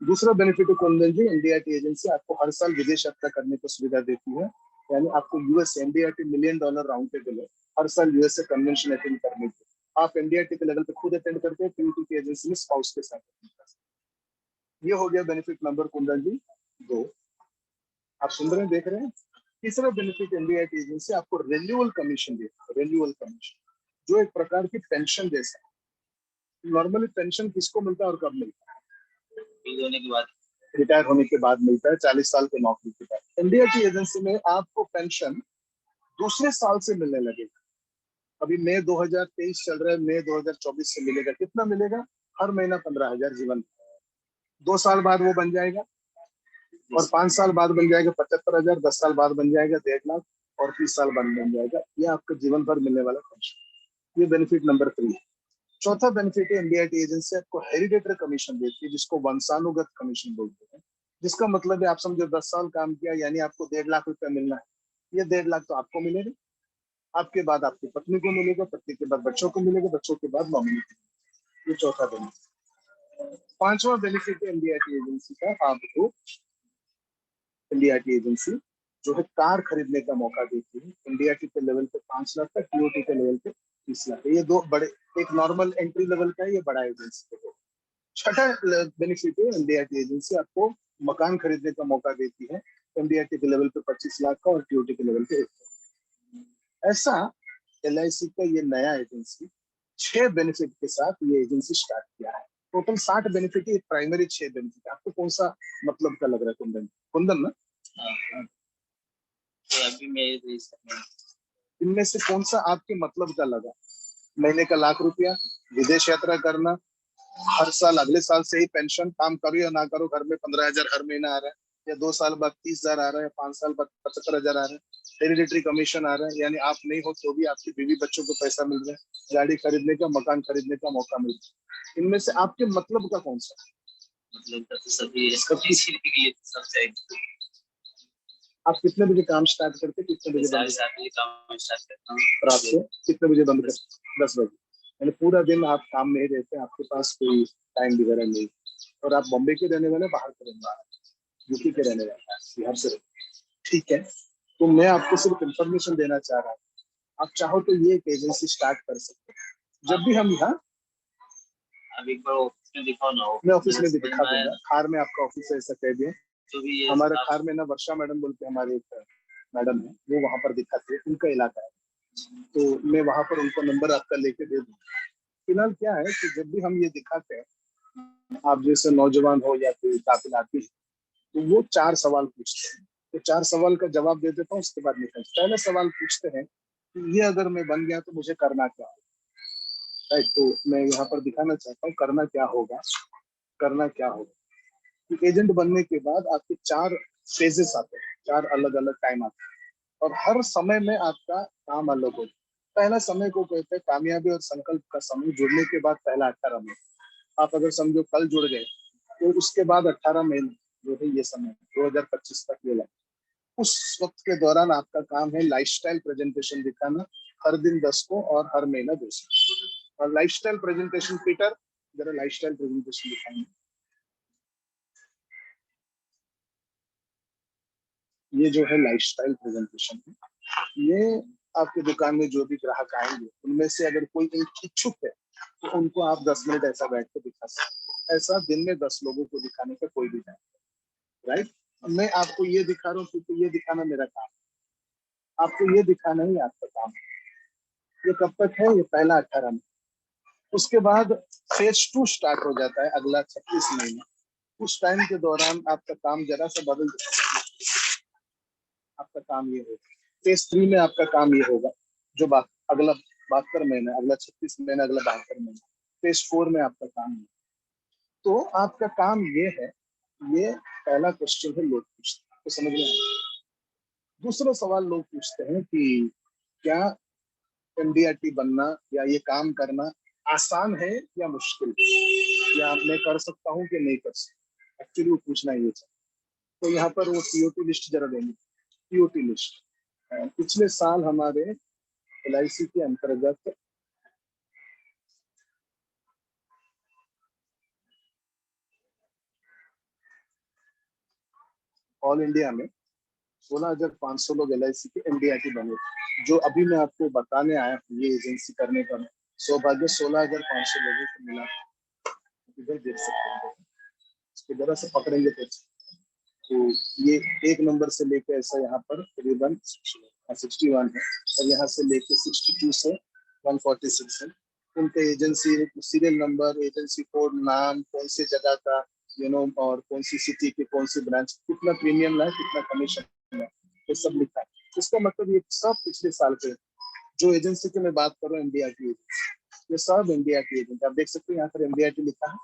दूसरा बेनिफिट है कुंदन जी, इंडिया की एजेंसी आपको हर साल विदेश यात्रा करने की सुविधा देती है, यानी आपको US इंडिया के $1 मिलियन राउंड टेबल है, हर साल USA कन्वेंशन अटेंड करने के। आप इंडिया के लेवल पे खुद अटेंड करते हैं, PUT की एजेंसी में स्पाउस के साथ। ये हो गया बेनिफिट नंबर कुंदन जी 2। आप सुन रहे हैं, देख रहे हैं? तीसरा बेनिफिट इंडिया की एजेंसी आपको रेन्यूअल कमीशन देती है, रेन्यूअल कमीशन, जो एक प्रकार की पेंशन जैसा है। नॉर्मली पेंशन किसको मिलता है और कब मिलता है? रिटायर होने के बाद मिलता है, 40 साल की नौकरी के बाद। इंडिया की एजेंसी में आपको पेंशन दूसरे साल से मिलने लगेगा। अभी मई 2023 चल रहा है, मई 2024 से मिलेगा। कितना मिलेगा? हर महीना 15,000 जीवन। 2 साल बाद वो बन जाएगा, और 5 साल बाद बन जाएगा 75,000, 10 साल बाद बन जाएगा 1.5 लाख, और 30 साल बाद बन जाएगा। ये आपका जीवन भर मिलने वाला पेंशन। ये बेनिफिट नंबर 3। चौथा बेनिफिट है, एनडीआरटी एजेंसी आपको हेरिडेटरी कमीशन देती है, जिसको वंशानुगत कमीशन बोलते हैं। जिसका मतलब है, आप समझो 10 साल काम किया, यानी आपको 1.5 लाख रुपया मिलना है। ये 1.5 लाख तो आपको मिलेगा, आपके बाद आपकी पत्नी को मिलेगा, पत्नी के बाद बच्चों को मिलेगा, बच्चों के बाद नॉमिनी को मिलेगा। ये चौथा बेनिफिट। पांचवा बेनिफिट है एनडीआरटी एजेंसी का, आपको एनडीआरटी एजेंसी जो है कार खरीदने का मौका देती है। एनडीआरटी के लेवल पे 5 लाख का, टीओटी के लेवल पे 30 लाख। ये दो बड़े, एक नॉर्मल एंट्री लेवल का है, ये बड़ा एजेंसी है। छठा बेनिफिट है, एनडीआरटी एजेंसी आपको मकान खरीदने का मौका देती है। एनडीआरटी के लेवल पे 25 लाख का, और टीओटी के लेवल पे 1 लाख। ऐसा एलआईसी का ये नया एजेंसी 6 बेनिफिट के साथ ये एजेंसी स्टार्ट किया है। टोटल 60 बेनिफिट है, प्राइमरी 6 बेनिफिट। आपको कौन सा मतलब का लग रहा है? कुंदन, कुंदन ना? तो अभी मैं इनमें से कौन सा आपके मतलब का लगा? महीने का 1,00,000 रुपया, विदेश यात्रा करना, हर साल अगले साल से ही पेंशन, काम करो या ना करो घर में 15,000 हर महीना आ रहा है, या 2 साल बाद 30,000 आ रहा है, 5 साल बाद 75,000 आ रहा है, हेरिडिटरी कमीशन आ रहा है, यानी आप नहीं हो तो भी आपकी बीवी बच्चों को पैसा मिल रहा है, गाड़ी खरीदने का, मकान खरीदने का मौका मिल रहा है। इनमें से आपके मतलब का कौन सा? मतलब तो सभी सब चाहिए। आप कितने बजे काम स्टार्ट करते, कितने बजे बंद? 7:30 बजे काम स्टार्ट करता हूँ। रात को कितने बजे बंद करते? 10 बजे। यानी पूरा दिन आप काम में ही रहते हैं, आपके पास कोई टाइम वगैरह नहीं। और आप बॉम्बे के रहने वाले, बाहर के रहने वाले, यूपी के रहने वाले, बिहार से? ठीक है, तो मैं आपको सिर्फ इंफॉर्मेशन देना चाह रहा हूँ। आप चाहो तो ये एक एजेंसी स्टार्ट कर सकते हैं। जब भी हम यहाँ, अब एक बार ऑफिस में दिखाओ ना। मैं ऑफिस में भी दिखा दूंगा, खार में आपका ऑफिस है ऐसा कह दिए। जो भी हमारे खार में ना वर्षा मैडम बोलते हैं, हमारे एक मैडम है, वो वहां पर दिखाते हैं, उनका इलाका है, तो मैं वहां पर उनको नंबर आपका लेके दे दूंगा। फिलहाल क्या है कि जब भी हम ये दिखाते हैं, आप जैसे नौजवान हो या कोई काफिल आती है, तो वो 4 सवाल पूछते हैं। तो 4 सवाल का जवाब दे देता हूँ, उसके बाद निकलते। पहले सवाल पूछते हैं कि ये अगर मैं बन गया तो मुझे करना क्या होगा, राइट? तो मैं यहाँ पर दिखाना चाहता हूँ करना क्या होगा। करना क्या होगा कि एजेंट बनने के बाद आपके 4 फेजेस आते हैं, 4 अलग अलग टाइम आते हैं, और हर समय में आपका काम अलग होगा। पहला समय को कहते हैं कामयाबी और संकल्प का समय। जुड़ने के बाद पहला 18 महीने, आप अगर समझो कल जुड़ गए, तो उसके बाद 18 महीने जो है ये समय 2025 तक ये लगे। उस वक्त के दौरान आपका काम है लाइफस्टाइल प्रेजेंटेशन दिखाना, हर दिन 10 को और हर महीना 200। और लाइफस्टाइल प्रेजेंटेशन, पीटर जरा लाइफस्टाइल प्रेजेंटेशन दिखाएंगे। ये जो है लाइफस्टाइल प्रेजेंटेशन है, ये आपकी दुकान में जो भी ग्राहक आएंगे, उनमें से अगर कोई एक इच्छुक है, तो उनको आप 10 मिनट ऐसा बैठ के दिखा सकते हैं। ऐसा दिन में 10 लोगों को दिखाने का कोई भी टाइम, राइट? मैं आपको ये दिखा रहा हूँ क्योंकि ये दिखाना मेरा काम है, आपको ये दिखाना ही आपका काम है। ये कब तक है? ये पहला 18 में। उसके बाद फेज 2 स्टार्ट हो जाता है, अगला 36 महीना। उस टाइम के दौरान आपका काम जरा सा बदल जाता है। आपका काम ये होगा, फेज 3 में आपका काम ये होगा, जो अगला 72 महीना, अगला 36 महीना, अगला 72 महीना। फेज 4 में आपका काम है। तो आपका काम ये है, ये पहला क्वेश्चन है, लोग पूछते हैं, तो समझ में आया। दूसरा सवाल लोग पूछते हैं कि क्या एनडीआरटी बनना या ये काम करना आसान है या मुश्किल, या मैं कर सकता हूँ कि नहीं कर सकता? एक्चुअली वो पूछना ये था। तो यहाँ पर वो टीओटी लिस्ट जरा देंगे। टीओटी लिस्ट पिछले साल हमारे एलआईसी के अंतर्गत ऑल इंडिया में 16,500 लोग एलआईसी के एनडीआरटी बने। जो अभी मैं आपको बताने आया हूँ, ये एजेंसी करने का सौभाग्य 16,500 लोगों को मिला। इधर देख सकते हैं, इसको जरा से पकड़ेंगे तो ये 1 नंबर से लेकर ऐसा यहाँ पर करीबन 61 है, और यहाँ से लेके 62 से 146 है। उनके agency serial number, agency code, नाम, कौन सी जगह का, और कौन सी सिटी के कौन सी ब्रांच, कितना प्रीमियम है, कितना कमीशन है, ये सब लिखा है। इसका मतलब ये सब पिछले साल के जो एजेंसी की मैं बात कर रहा हूँ, इंडिया की एजेंसी, ये सब इंडिया की एजेंसी। आप देख सकते हैं यहाँ पर इंडिया की लिखा है।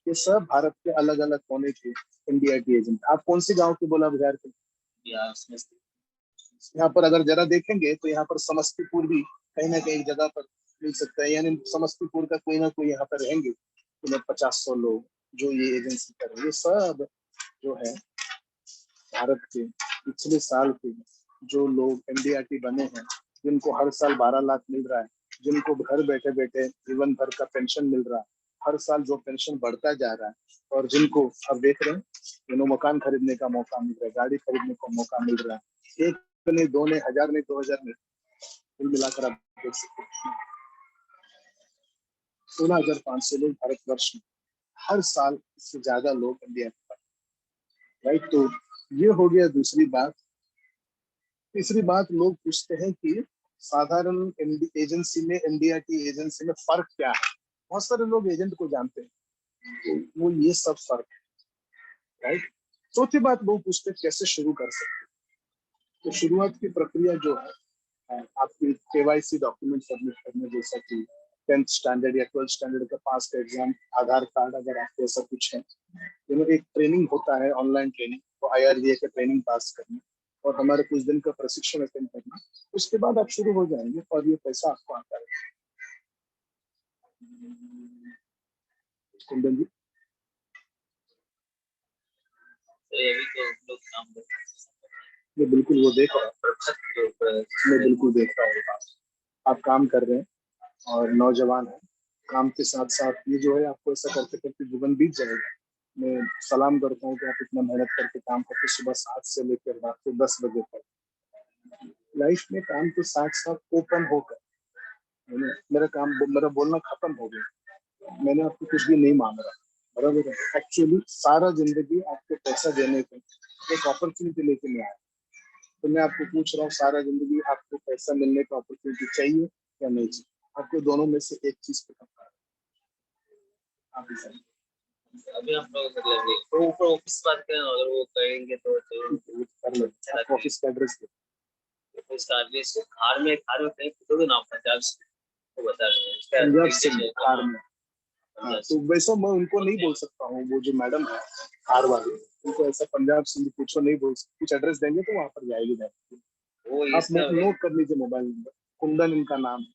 ये सब भारत के अलग अलग कोने की इंडिया की एजेंट। आप कौन सी गांव की बोला बिहार के? बिहार में यहाँ पर अगर जरा देखेंगे तो यहाँ पर समस्तीपुर भी कहीं ना कहीं जगह पर मिल सकता है, यानी समस्तीपुर का कोई ना कोई यहाँ पर रहेंगे तो 50-100 लोग जो ये एजेंसी कर रहे हैं। ये सब जो है भारत के पिछले साल के जो लोग एनडीआरटी बने हैं, जिनको हर साल 12 लाख मिल रहा है, जिनको घर बैठे बैठे जीवन भर का पेंशन मिल रहा है, हर साल जो पेंशन बढ़ता जा रहा है, और जिनको अब देख रहे हैं जिन्हों मकान खरीदने का मौका मिल रहा है, गाड़ी खरीदने का मौका मिल रहा है, एक नहीं, दो नहीं, हजार नहीं, 2000 नहीं, कुल मिलाकर आप देख सकते हैं 16,500 लोग भारतवर्ष में हर साल, इससे ज्यादा लोग इंडिया में। राइट, तो ये हो गया दूसरी बात। तीसरी बात, लोग पूछते हैं कि साधारण एजेंसी में, इंडिया की एजेंसी में फर्क क्या है। बहुत सारे लोग एजेंट को जानते हैं, तो वो ये सब फर्क है। राइट, चौथी बात, लोग पूछते हैं कैसे शुरू कर सकते हैं। तो शुरुआत की प्रक्रिया जो है, आपकी केवाईसी डॉक्यूमेंट सबमिट करने, जैसा कि 10th स्टैंडर्ड या 12th स्टैंडर्ड का पास का एग्जाम, आधार कार्ड, अगर आपको ऐसा कुछ है, एक ट्रेनिंग होता है, ऑनलाइन ट्रेनिंग, तो IRDA का ट्रेनिंग पास करना और हमारे कुछ दिन का प्रशिक्षण अटेंड करना, उसके बाद आप शुरू हो जाएंगे और ये पैसा आपको आता है। कुंदन जी, अभी तो लोग काम कर रहे हैं। मैं बिल्कुल वो देख रहा हूँ, मैं बिल्कुल देख रहा हूँ आप काम कर रहे हैं और नौजवान है। काम के साथ साथ ये जो है, आपको ऐसा करते करते जीवन बीत जाएगा। मैं सलाम करता हूँ कि आप इतना मेहनत करके काम करते, सुबह 7 से लेकर रात को 10 बजे तक लाइफ में काम के साथ साथ ओपन होकर, मेरा बोलना खत्म हो गया, मैंने आपको कुछ भी नहीं मांग रहा, बराबर है। एक्चुअली सारा जिंदगी आपको पैसा देने को एक अपॉर्चुनिटी लेके मैं आया, तो मैं आपको पूछ रहा हूँ, सारा जिंदगी आपको पैसा मिलने का अपॉर्चुनिटी चाहिए या नहीं चाहिए? आपको दोनों में से एक चीज पे करना है, आप डिसाइड अभी हम लोग मतलब तो ऊपर ऑफिस बात करें, अगर वो करेंगे तो कर लो। आप ऑफिस का एड्रेस दो। उसका एड्रेस खार में कहीं तो नाम पंजाब से वो बता रहे हैं पंजाब से खार में। हाँ, तो वैसा मैं उनको नहीं बोल सकता हूँ, वो जो मैडम है खार वाली, उनको ऐसा पंजाब से पूछो नहीं बोल सकते, कुछ एड्रेस देंगे तो वहां पर जाएगी जाएगी। वो आप नोट कर लीजिए मोबाइल नंबर, कुंदन इनका नाम है।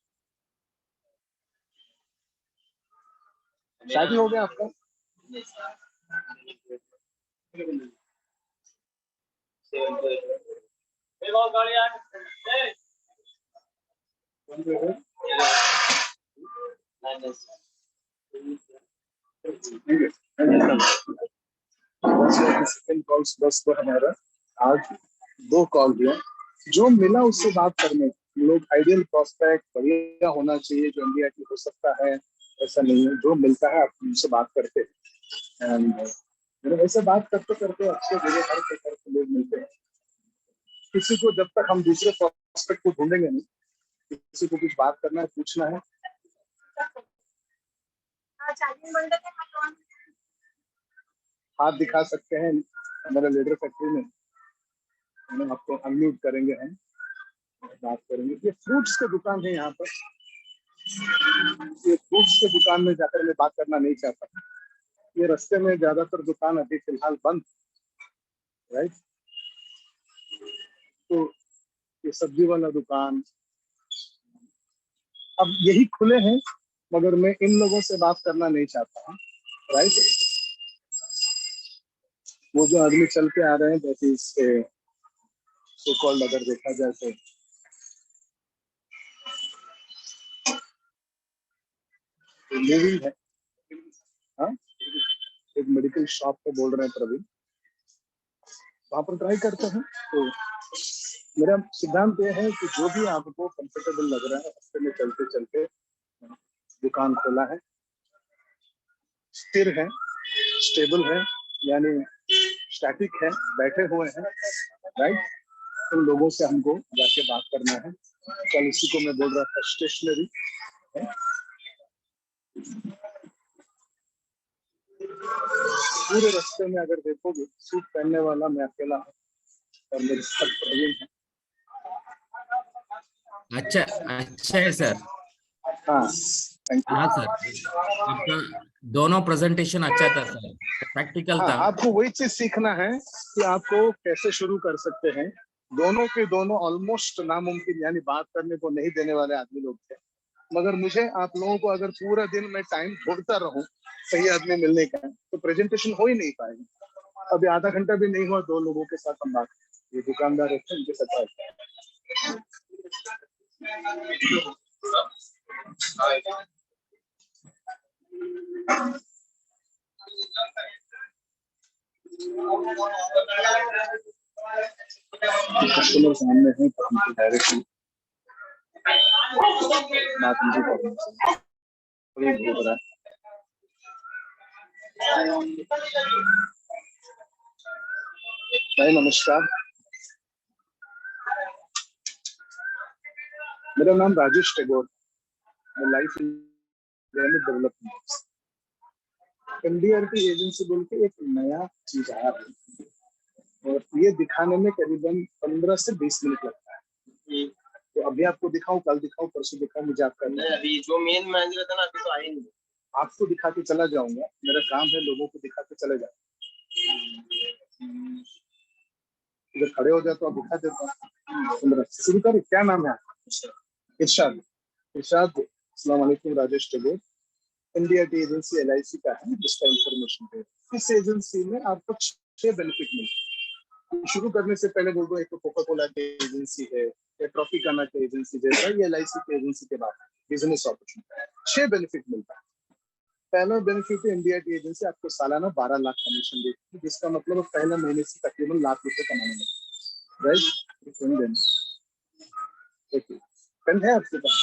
शादी हो गया आपका? सेकंड कॉल्स बस पर हमारा आज 2 कॉल दिया, जो मिला उससे बात करने। लोग आइडियल प्रोस्पेक्ट बढ़िया होना चाहिए जो इंडिया की हो सकता है, ऐसा नहीं है। जो मिलता है आप उनसे बात करते हैं, एंड ऐसे बात करते करते अच्छे बुरे हर प्रकार के लोग मिलते हैं। किसी को जब तक हम दूसरे प्रोस्पेक्ट को ढूंढेंगे नहीं, किसी को कुछ बात करना है, पूछना है, हाथ दिखा सकते हैं। हमारे लीडर फैक्ट्री में हम आपको अनम्यूट करेंगे, हम बात करेंगे। ये फ्रूट्स की दुकान है यहाँ पर, ये फ्रूट्स की दुकान में जाकर मैं बात करना नहीं चाहता। ये रास्ते में ज्यादातर दुकान अभी फिलहाल बंद, राइट। तो ये सब्जी वाला दुकान अब यही खुले हैं, मगर मैं इन लोगों से बात करना नहीं चाहता हूँ, राइट। वो जो आदमी चल के आ रहे हैं, दैट इज सो कॉल्ड, अगर देखा जाए तो मूवी है। हाँ, एक मेडिकल शॉप पे बोल रहे हैं प्रवीण, वहां पर ट्राई करते हैं। तो मेरा सिद्धांत यह है कि जो भी आपको कंफर्टेबल लग रहा है, रास्ते में चलते चलते दुकान खोला है, स्थिर है, स्टेबल है, यानी स्टैटिक है, बैठे हुए हैं, राइट। उन लोगों से हमको जाके बात करना है। कल इसी को मैं बोल रहा था, स्टेशनरी। पूरे रास्ते में अगर देखोगे, सूट पहनने वाला मैं अकेला हूँ और मेरे साथ प्रवीण है। अच्छा अच्छा है सर। हाँ, थैंक यू। हाँ सर, आपका दोनों प्रेजेंटेशन अच्छा था सर, प्रैक्टिकल हाँ, था। आपको वही चीज सीखना है कि आपको कैसे शुरू कर सकते हैं। दोनों के दोनों ऑलमोस्ट नामुमकिन, यानी बात करने को नहीं देने वाले आदमी लोग थे। मगर मुझे आप लोगों को अगर पूरा दिन मैं टाइम ढूंढता रहूं सही आदमी मिलने का, तो प्रेजेंटेशन हो ही नहीं पाएगा। अभी आधा घंटा भी नहीं हुआ, दो लोगों के साथ हम बात, ये दुकानदार है इनके साथ बात कस्टमर सामने है तो हमको डायरेक्टली बात नहीं करनी चाहिए। कोई घूम रहा है। भाई नमस्कार, मेरा नाम राजेश टेगोर, मैं लाइफ डेवलपमेंट एनडीआरटी एजेंसी बोल के एक नया चीज आया है, और ये दिखाने में करीबन 15 से 20 मिनट लगता है। तो अभी आपको दिखाऊं, कल दिखाऊं, परसों दिखाऊं, मुझे आपका अभी जो मेन मैनेजर था ना, अभी तो आए नहीं। आपको दिखा के चला जाऊंगा, मेरा काम है लोगों को दिखा के चले जाऊंगा। इधर खड़े हो जाए तो आप दिखा देता हूँ। शुरू करें, क्या नाम है आपका? इरशाद। इरशाद, अस्सलाम वालेकुम। Rajesh Tagore India T agency LIC का है, जिसका इंफॉर्मेशन है। इस एजेंसी में आपको 6 बेनिफिट मिलते हैं। शुरू करने से पहले बोल दो, एक तो कोका कोला की एजेंसी है, या ट्रॉपिकाना की एजेंसी जैसा, ये LIC की एजेंसी के बाद बिजनेस अपॉर्चुनिटी 6 बेनिफिट मिलता है। पहला बेनिफिट है, इंडिया की एजेंसी आपको सालाना 12 लाख कमीशन देती है, जिसका मतलब पहले महीने से तकरीबन ₹1,00,000 कमाने में, राइट। पेन है आपके पास?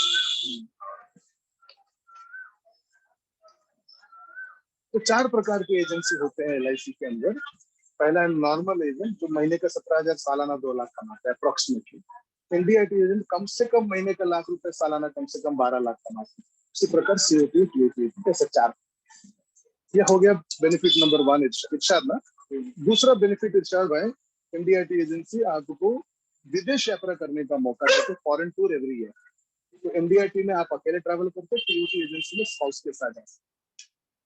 तो 4 प्रकार के एजेंसी होते हैं LIC के अंदर। पहला है नॉर्मल एजेंट, जो महीने का 17,000 सालाना 2 लाख कमाता है अप्रोक्सीमेटली। इंडिया टी एजेंट कम से कम महीने का ₹1,00,000, सालाना कम से कम 12 लाख कमाता है। इसी प्रकार COP, TOP ऐसे 4। ये हो गया बेनिफिट नंबर 1 इरशाद ना। दूसरा बेनिफिट इरशाद भाई, इंडिया टी एजेंसी आपको विदेश यात्रा करने का मौका देते, फॉरेन टूर एवरी ईयर। तो इंडिया टी में आप अकेले ट्रैवल करते हैं, TOT एजेंसी में स्पाउस के साथ जाते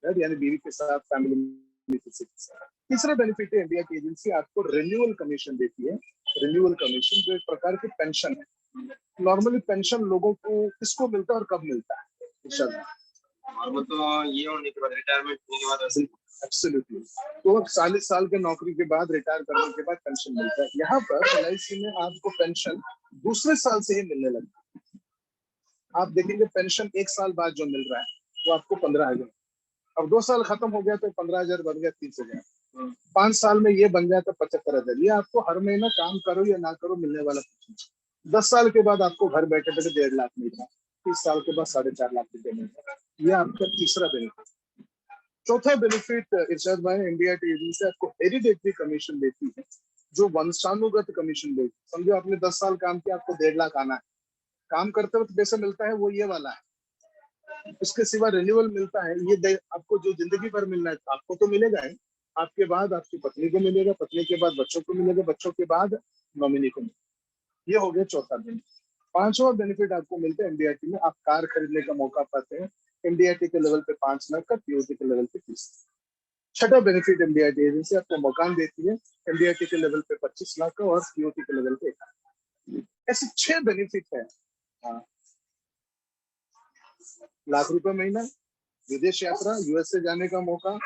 हैं, यानी बीवी के साथ, फैमिली में किसी के साथ। तीसरा बेनिफिट है, इंडिया की एजेंसी आपको रिन्यूअल कमीशन देती है। रिन्यूअल कमीशन जो एक प्रकार की पेंशन है। नॉर्मली पेंशन लोगों को किसको मिलता है और कब मिलता है इरशाद? और वो तो ये होने के बाद, रिटायरमेंट होने के बाद। एब्सोल्युटली। तो 40 साल के नौकरी के बाद, रिटायर करने के बाद पेंशन मिलता है। यहाँ पर LIC में आपको पेंशन दूसरे साल से ही मिलने लगता है। आप देखेंगे पेंशन 1 साल बाद जो मिल रहा है वो आपको 15,000, अब 2 साल खत्म हो गया तो 15,000 बन गया 30,000, 5 साल में ये बन गया तो 75,000। ये आपको हर महीना काम करो या ना करो मिलने वाला कुछ नहीं। 10 साल के बाद आपको घर बैठे बैठे 1.5 लाख मिल रहा है, 30 साल के बाद 4.5 लाख रुपए मिल रहा है। ये आपका तीसरा बेनिफिट। चौथा बेनिफिट इरशाद भाई, इंडिया टी एजेंसी आपको हेरिडेटरी कमीशन देती है, जो वंशानुगत कमीशन देती है। समझो आपने 10 साल काम किया, आपको 1.5 लाख आना है। काम करते वक्त पैसा मिलता है वो ये वाला है। उसके सिवा रिन्यूअल मिलता है, ये आपको जो जिंदगी भर मिलना है आपको तो मिलेगा ही, आपके बाद आपकी पत्नी को मिलेगा, पत्नी के बाद बच्चों को मिलेगा, बच्चों के बाद नॉमिनी को मिलेगा। ये हो गया चौथा बेनिफिट। पांचवा बेनिफिट आपको मिलता है NDIT में, आप कार खरीदने का मौका पाते हैं। NDIT के लेवल पे 5 लाख का, TOT के लेवल पे 30। छठा बेनिफिट, NDIT एजेंसी आपको मकान देती है, NDIT के लेवल पे 25 लाख का और TOT के लेवल पे 1 लाख। ऐसे 6 बेनिफिट है। हाँ, ₹1,00,000 महीना, विदेश यात्रा, USA जाने का मौका,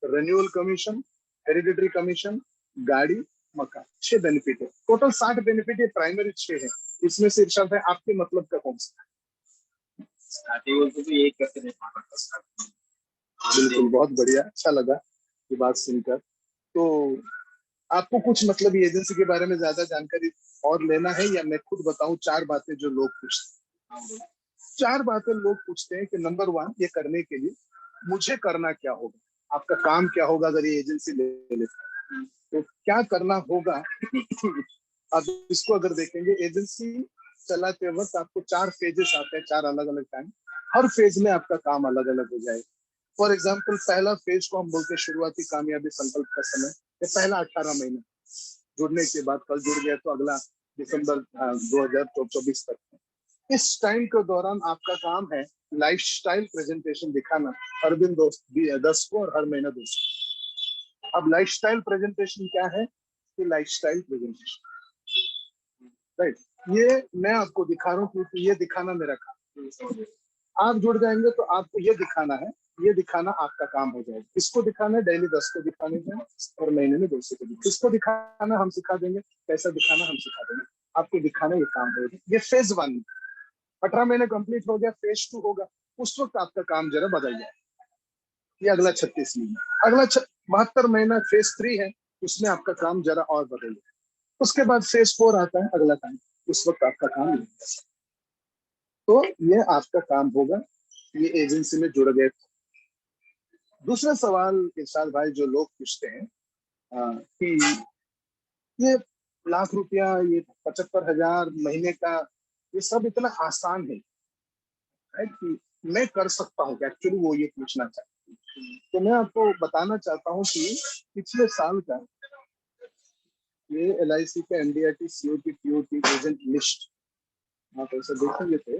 रिन्यूअल कमीशन, हेरिडिटरी कमीशन, गाड़ी, मकान। 6 बेनिफिट है, टोटल 60 बेनिफिट। ये प्राइमरी 6 है। इसमें से इरशाद है आपके मतलब का कौन सा? स्टार्टिंग तो यही करते रहते। बिल्कुल, बहुत बढ़िया, अच्छा लगा ये बात सुनकर। तो आपको कुछ मतलब ये एजेंसी के बारे में ज्यादा जानकारी और लेना है, या मैं खुद बताऊं 4 बातें जो लोग पूछते हैं? 4 बातें लोग पूछते हैं कि नंबर 1, ये करने के लिए मुझे करना क्या होगा, आपका काम क्या होगा अगर ये एजेंसी ले लेते हैं, तो क्या करना होगा। अब इसको अगर देखेंगे, एजेंसी चलाते वक्त आपको 4 फेजेस आते हैं, 4 अलग अलग टाइम। हर फेज में आपका काम अलग अलग हो जाएगा। फॉर एग्जाम्पल, पहला फेज को हम बोलते हैं शुरुआती कामयाबी संकल्प का समय, ये पहला 18 महीना जुड़ने के बाद, कल जुड़ गया तो अगला दिसंबर 2024 तक। इस टाइम के दौरान आपका काम है लाइफस्टाइल प्रेजेंटेशन दिखाना, हर दिन 10 को और हर महीने 200। अब लाइफस्टाइल प्रेजेंटेशन क्या है? कि लाइफस्टाइल प्रेजेंटेशन, राइट, ये मैं आपको दिखा रहा हूँ क्योंकि ये दिखाना मेरा काम है। आप जुड़ जाएंगे तो आपको ये दिखाना है, ये दिखाना आपका काम हो जाएगा। किसको दिखाना है? डेली 10 को दिखाने का और महीने में 200 को। किसको दिखाना हम सिखा देंगे, कैसा दिखाना हम सिखा देंगे, आपको दिखाना ये काम होगा। ये फेज 1, 18 महीने कंप्लीट हो गया, फेज 2 होगा, उस वक्त आपका काम जरा बदल जाए। ये अगला 36 महीना, अगला 72 महीना फेज 3 है, उसमें आपका काम जरा और बदल जाए। उसके बाद फेज 4 आता है, अगला टाइम, उस वक्त आपका काम नहीं होगा। तो ये आपका काम होगा, ये एजेंसी में जुड़ गए। दूसरा सवाल इरशाद भाई जो लोग पूछते हैं कि ये लाख रुपया, ये 75,000 महीने का, ये सब इतना आसान है कि मैं कर सकता हूँ? एक्चुअली वो ये पूछना चाहते हैं। तो मैं आपको बताना चाहता हूँ कि पिछले साल का ये LIC का NDIT COT POT agent list आप ऐसा देखेंगे तो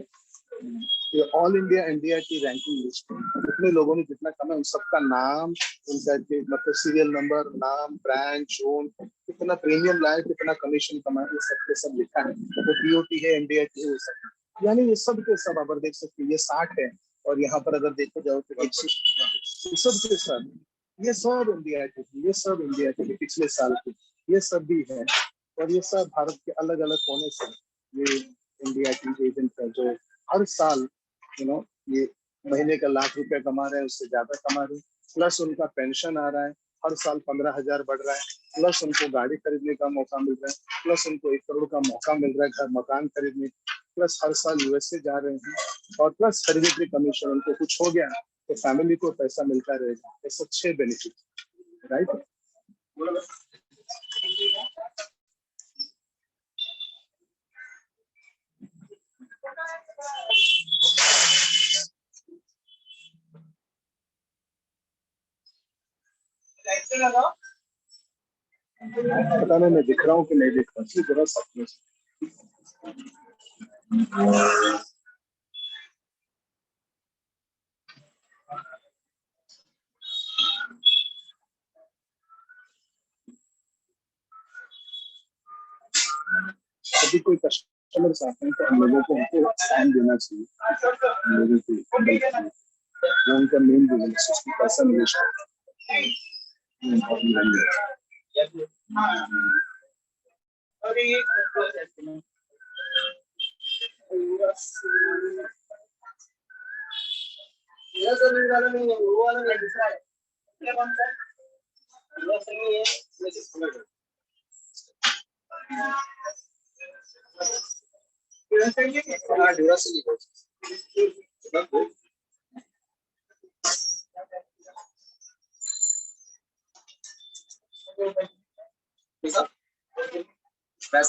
ये all India NDIT ranking list है। कितने लोगों ने कितना कमाया, उन सबका नाम, उनका मतलब सीरियल नंबर, नाम, ब्रांच, जोन, कितना प्रीमियम लाया, कितना कमीशन कमाया, ये सब के सब लिखा है। तो POT है, NDIT है, वो सब, यानी ये सब के सब अगर देख सकते हैं, ये 60 है और यहाँ पर अगर देखो जाओ तो 160, सब के सब, ये सब NDIT, ये सब NDIT पिछले साल की, ये सब भी है। और ये सब भारत के अलग अलग कोने से ये NDIT एजेंट का जो हर साल ये महीने का लाख रुपया कमा रहे हैं, उससे ज्यादा कमा रहे हैं, प्लस उनका पेंशन आ रहा है, हर साल 15,000 बढ़ रहा है, प्लस उनको गाड़ी खरीदने का मौका मिल रहा है, प्लस उनको 1 करोड़ का मौका मिल रहा है घर मकान खरीदने, प्लस हर साल USA जा रहे हैं, और प्लस हेरिडिटरी कमीशन, उनको कुछ हो गया तो फैमिली को पैसा मिलता रहेगा। ऐसे 6 बेनिफिट, राइट। पता नहीं मैं दिख रहा हूँ कि नहीं दिख रहा, इसलिए जरा सपने से अभी कोई कस्टमर्स आते हैं तो हम लोगों को उनको टाइम देना चाहिए, हम लोगों को वो उनका मेन बिजनेस, उसमें पैसा निवेश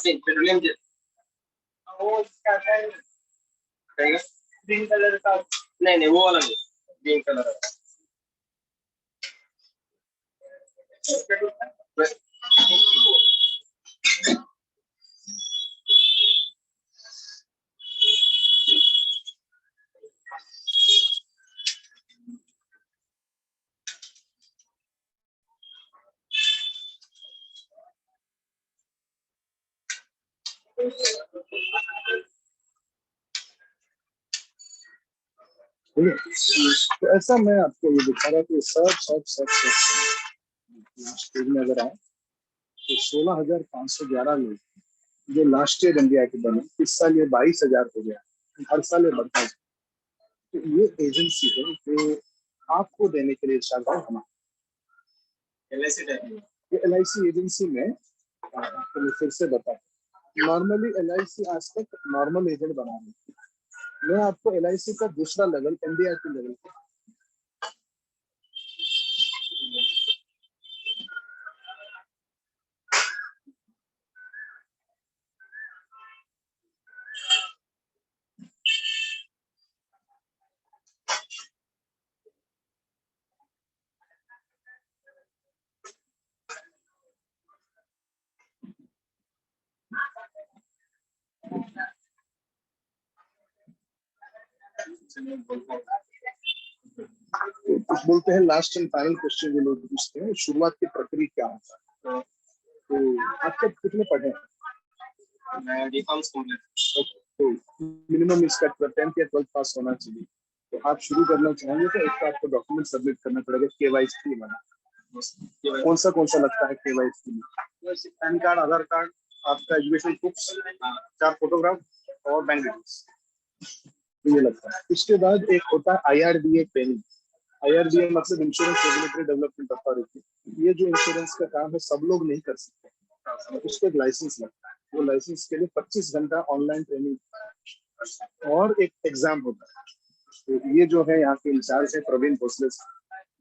पेट्रोलियम ग्रीन कलर का, नहीं वो वाला नहीं, ग्रीन कलर तो ऐसा मैं आपको ये दिखा रहा कि सब लास्ट पेज में अगर आए तो 16,511 लोग जो लास्ट ईयर NDIT बने, इस साल ये 22,000 हो गया, हर साल ये बढ़ता है। तो ये एजेंसी है जो आपको देने के लिए शायद हम ये LIC एजेंसी में आपको मैं फिर से बता, नॉर्मली LIC आज तक नॉर्मल एजेंट बना रही थी, मैं आपको LIC का दूसरा लेवल NDIT लेवल तो कुछ बोलते हैं लास्ट एंड फाइनल क्वेश्चन जो लोग पूछते हैं, शुरुआत की प्रक्रिया क्या होता है। तो आप तक कितने पढ़े हैं? मैं बीकॉम स्कूल में। तो मिनिमम इसका 10th या 12th पास होना चाहिए। तो आप शुरू करना चाहेंगे तो एक आपको डॉक्यूमेंट सबमिट करना पड़ेगा KYC वाला। कौन सा लगता है KYC में? पैन कार्ड, आधार कार्ड, आपका एजुकेशन बुक्स, 4 फोटोग्राफ और बैंक डिटेल्स, ये लगता है। उसके बाद एक होता है IRDA ट्रेनिंग। IRDA मतलब इंश्योरेंस रेगुलेटरी डेवलपमेंट अथॉरिटी। ये जो इंश्योरेंस का काम है सब लोग नहीं कर सकते, उसको एक लाइसेंस लगता है। वो लाइसेंस के लिए 25 घंटा ऑनलाइन ट्रेनिंग और एक एग्जाम होता है। तो ये जो है यहाँ के इंचार्ज है प्रवीण भोसले,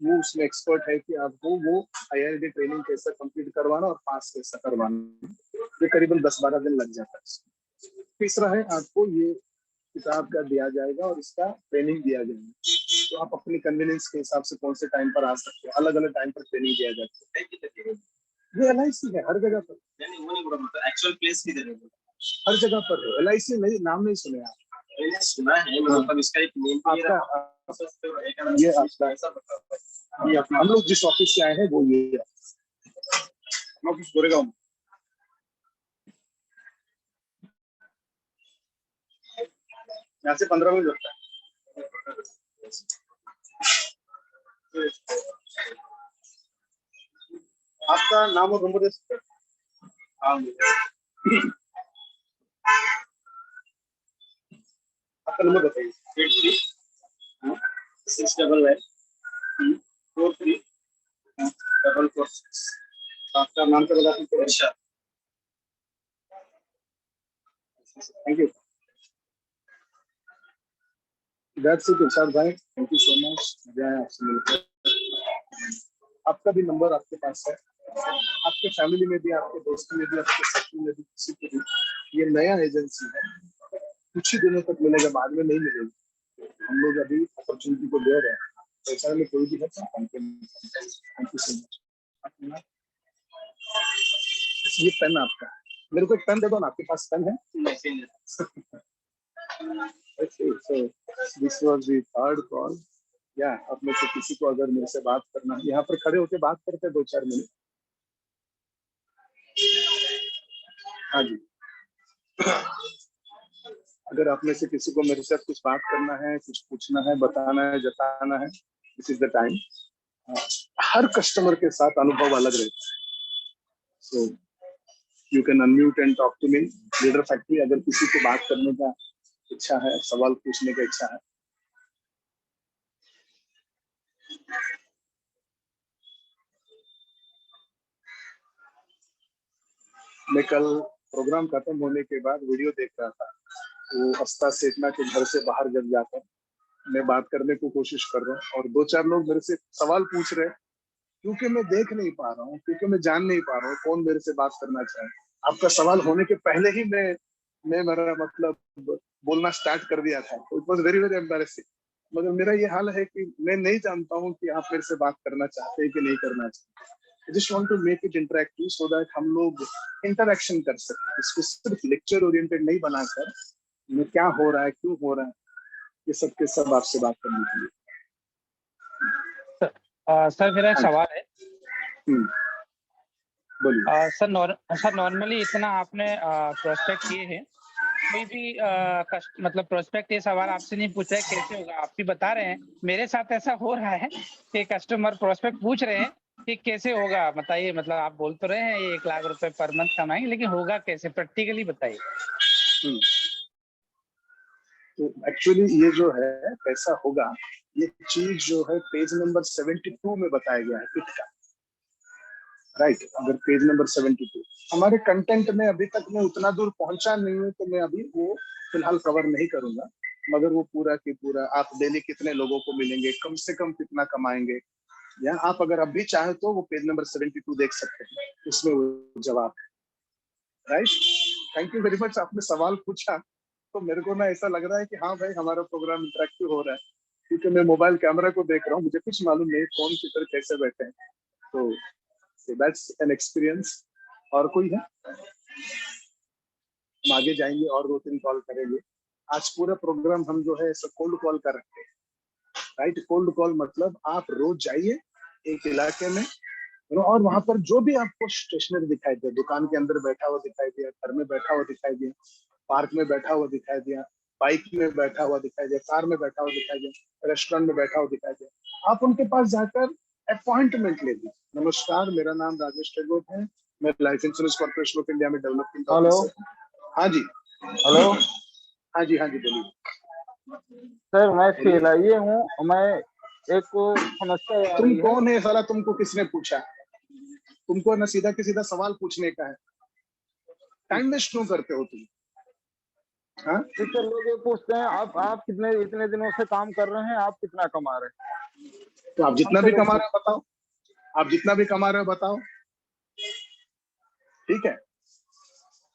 वो उसमें एक्सपर्ट है कि आपको वो IRDA ट्रेनिंग कैसे कंप्लीट करवाना और पास कैसे करवाना। ये करीबन 10-12 दिन लग जाता है। तीसरा है आपको ये किताब का दिया जाएगा और इसका ट्रेनिंग दिया जाएगा। तो आप अपनी कन्वीनियंस के हिसाब से कौन से टाइम पर आ सकते हैं, अलग अलग टाइम पर ट्रेनिंग दिया जाता है। ये LIC है हर जगह पर, एक्चुअल प्लेस की जगह हर जगह पर है। LIC नहीं, नाम नहीं सुने आप? सुना है, मतलब इसका एक नेम आपका ये आपका हम लोग जिस ऑफिस से आए हैं वो ये ऑफिस गोरेगांव। यहाँ से 15 मिनट लगता है। आपका नाम और नंबर दे सकते हैं? आपका नंबर बताइए। 83-699-43-446। आपका नाम तो बता सकते हैं? अच्छा, थैंक यू। दैट्स इट इरशाद भाई, थैंक यू सो मच। मजा आया आपसे मिलकर। आपका भी नंबर आपके पास है, आपके फैमिली में भी, आपके दोस्तों में भी, आपके साथी में भी, किसी को भी। ये नया एजेंसी है, कुछ ही दिनों तक मिलेगा, बाद में नहीं मिलेगा। हम लोग अभी अपॉर्चुनिटी को दे रहे हैं। ऐसा में कोई भी है तो थैंक यू सो मच। ये पेन आपका, मेरे को एक पेन दे दो ना, आपके पास पेन है? Okay, so this was the third call. Yeah, आप में से किसी को अगर मेरे से बात करना है, यहाँ पर खड़े होकर बात करते हैं 2-4 मिनट। हाँ जी, अगर आप में से किसी को मेरे साथ कुछ बात करना है, कुछ पूछना है, बताना है, जताना है, दिस इज द टाइम। हर कस्टमर के साथ अनुभव अलग रहता है, so you can unmute and talk to me. Leader factory, अगर किसी को बात करने का इच्छा है, सवाल पूछने का इच्छा है, मैं कल प्रोग्राम खत्म होने के बाद वीडियो देख रहा था, वो अस्ता सेठना के घर से बाहर जब जाकर मैं बात करने को कोशिश कर रहा हूँ और 2-4 लोग मेरे से सवाल पूछ रहे हैं, क्योंकि मैं देख नहीं पा रहा हूँ, क्योंकि मैं जान नहीं पा रहा हूँ कौन मेरे से बात करना चाहे। आपका सवाल होने के पहले ही मैं मेरा मतलब बोलना स्टार्ट कर दिया था। It was very very embarrassing. मगर मेरा ये हाल है कि मैं नहीं जानता हूँ कि आप मेरे से बात करना चाहते हैं कि नहीं करना चाहते। I just want to make it interactive so that हम लोग इंटरेक्शन कर सकें। इसको सिर्फ लेक्चर ओरिएंटेड नहीं बनाकर मैं क्या हो रहा है, क्यों हो रहा है, ये सब के सब आपसे बात करने के लिए। सर मेरा एक सवाल है। बोलिए। सर नॉर्मली इतना आपने प्रोस्पेक्ट किए हैं, कोई भी मतलब प्रोस्पेक्ट ये सवाल आपसे नहीं पूछ रहा है कैसे होगा, आप भी बता रहे हैं। मेरे साथ ऐसा हो रहा है कि कस्टमर प्रोस्पेक्ट पूछ रहे हैं कि कैसे होगा, बताइए। मतलब आप बोल तो रहे हैं ये 1 लाख रुपए पर मंथ कमाएंगे, लेकिन होगा कैसे, प्रैक्टिकली बताइए। तो एक्चुअली ये जो है कैसा होगा, ये चीज जो है पेज नंबर 72 में बताया गया है किट का, राइट। अगर पेज नंबर 72 हमारे कंटेंट में अभी तक मैं उतना दूर पहुंचा नहीं हूँ, तो मैं अभी वो फिलहाल कवर नहीं करूंगा। मगर वो पूरा की पूरा आप डेली कितने लोगों को मिलेंगे, कम से कम कितना कमाएंगे, या आप अगर अभी चाहे तो वो पेज नंबर 72 देख सकते हैं, उसमें वो जवाब है, right. Thank you very much. आपने सवाल पूछा तो मेरे को ना ऐसा लग रहा है कि हाँ भाई हमारा प्रोग्राम इंटरेक्टिव हो रहा है, क्योंकि मैं मोबाइल कैमरा को देख रहा हूँ, मुझे कुछ मालूम नहीं कौन किधर कैसे बैठे हैं। तो दैट्स एन एक्सपीरियंस। और कोई है? हम आगे जाएंगे और 2-3 कॉल करेंगे। आज पूरा प्रोग्राम हम जो है ऐसा कोल्ड कॉल कर रखे हैं, राइट। कोल्ड कॉल मतलब आप रोज जाइए एक इलाके में, और वहां पर जो भी आपको स्टेशनरी दिखाई दे, दुकान के अंदर बैठा हुआ दिखाई दिया, घर में बैठा हुआ दिखाई दिया, पार्क में बैठा हुआ दिखाई दिया, बाइक में बैठा हुआ दिखाई दिया, कार में बैठा हुआ दिखाई दिया, रेस्टोरेंट में बैठा हुआ दिखाई दिया, आप उनके पास जाकर अपॉइंटमेंट ले लीजिए। नमस्कार, मेरा नाम राजेश टेगोर है, मैं life insurance corporation of India में डेवलपमेंट ऑफिसर। हाँ जी, हेलो। हाँ जी, हाँ जी, बोलिए सर मैं सिलाइए हूँ, मैं एक समस्या आ तुम रही है। कौन है साला, तुमको किसने पूछा? तुमको ना सीधा के सीधा सवाल पूछने का है, टाइम वेस्ट क्यों करते हो तुम? हाँ, टीचर लोग ये पूछते हैं आप इतने दिनों से काम कर रहे हैं, आप कितना कमा रहे हैं? तो आप जितना भी कमा रहे हो बताओ, आप जितना भी कमा रहे हो बताओ, ठीक है?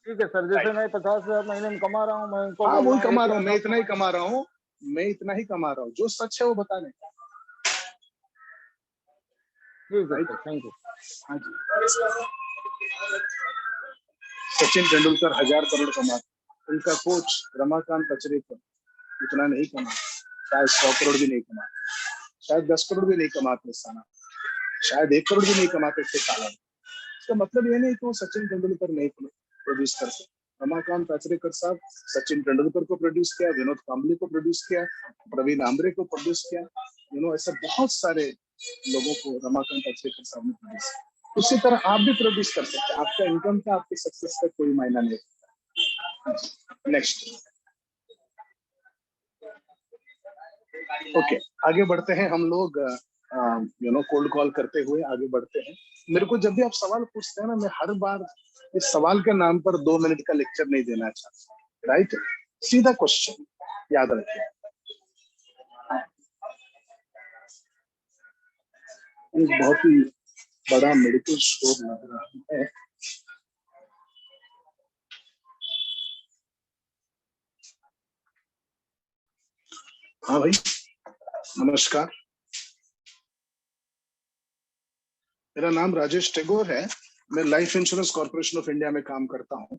ठीक है सर, जैसे मैं 50,000 महीने में कमा रहा हूँ, मैं उनको हाँ, बोल वही रहा हूँ कमा 1 रहा हूँ, लाख मैं आप इतना ही कमा रहा हूँ, मैं इतना ही कमा रहा हूँ, जो सच है वो बता दें। ठीक है सर, थैंक यू। हाँ जी, सचिन तेंदुलकर 1000 करोड़ कमाते, उनका कोच रमाकांत अचरेकर उतना नहीं कमा, शायद 100 करोड़ भी नहीं कमा, शायद 10 करोड़ भी नहीं कमाते साला, शायद 1 करोड़ भी नहीं कमाते थे साला। इसका मतलब ये नहीं कि वो सचिन तेंदुलकर नहीं प्रोड्यूस कर सकते। रमाकांत अचरेकर साहब सचिन तेंदुलकर को प्रोड्यूस किया, विनोद कांबली को प्रोड्यूस किया, प्रवीण आमरे को प्रोड्यूस किया, ऐसे बहुत सारे लोगों को रमाकांत अचरेकर साहब ने प्रोड्यूस किया। उसी तरह आप भी प्रोड्यूस कर सकते हैं, आपका इनकम का आपकी सक्सेस का कोई मायना नहीं। नेक्स्ट, ओके, आगे बढ़ते हैं हम लोग। कोल्ड कॉल करते हुए आगे बढ़ते हैं। मेरे को जब भी आप सवाल पूछते हैं ना, मैं हर बार इस सवाल के नाम पर 2 मिनट का लेक्चर नहीं देना चाहता, राइट? सीधा क्वेश्चन याद रखिए। एक बहुत ही बड़ा मेडिकल स्टोर लग रहा है। हाँ भाई, नमस्कार, मेरा नाम राजेश टेगोर है, मैं life insurance corporation of India में काम करता हूँ।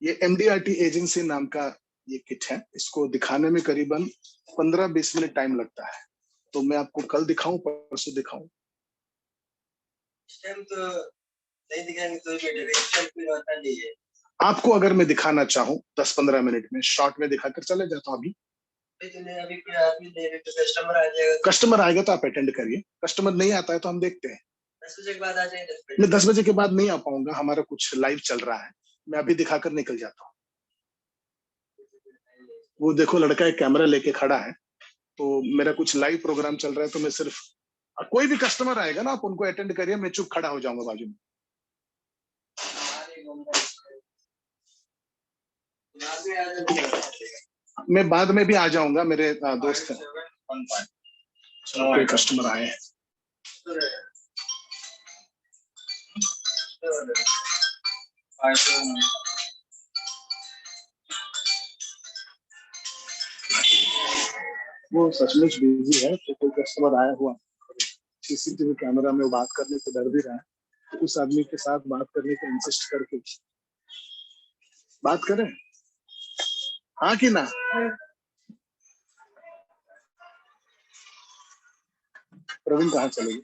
ये MDRT एजेंसी नाम का ये किट है, इसको दिखाने में करीबन 15-20 मिनट टाइम लगता है, तो मैं आपको कल दिखाऊं, परसों दिखाऊं? तो नहीं दिखाएंगे तो नहीं है। आपको अगर मैं दिखाना चाहूं 10-15 मिनट में शॉर्ट में दिखाकर चले जाता हूं। अभी कस्टमर आ जाएगा, कस्टमर आएगा तो आप अटेंड करिए, कस्टमर नहीं आता है तो हम देखते हैं। 10 बजे के बाद आ जाएंगे। मैं 10 बजे के बाद नहीं आ पाऊंगा, हमारा कुछ लाइव चल रहा है, मैं अभी दिखाकर निकल जाता हूँ। वो देखो लड़का एक कैमरा लेके खड़ा है, तो मेरा कुछ लाइव प्रोग्राम चल रहा है, तो मैं सिर्फ, कोई भी कस्टमर आएगा ना आप उनको अटेंड करिए, मैं चुप खड़ा हो जाऊंगा बाजू में। मैं बाद में भी आ जाऊंगा, मेरे दोस्त हैं। कोई कस्टमर आए हैं, वो सचमुच बिजी है, तो कोई कस्टमर आया हुआ CCTV कैमरा में वो बात करने को डर भी रहा है, तो उस आदमी के साथ बात करने को इंसिस्ट करके बात करें, हाँ कि ना? प्रवीण कहाँ चले गए?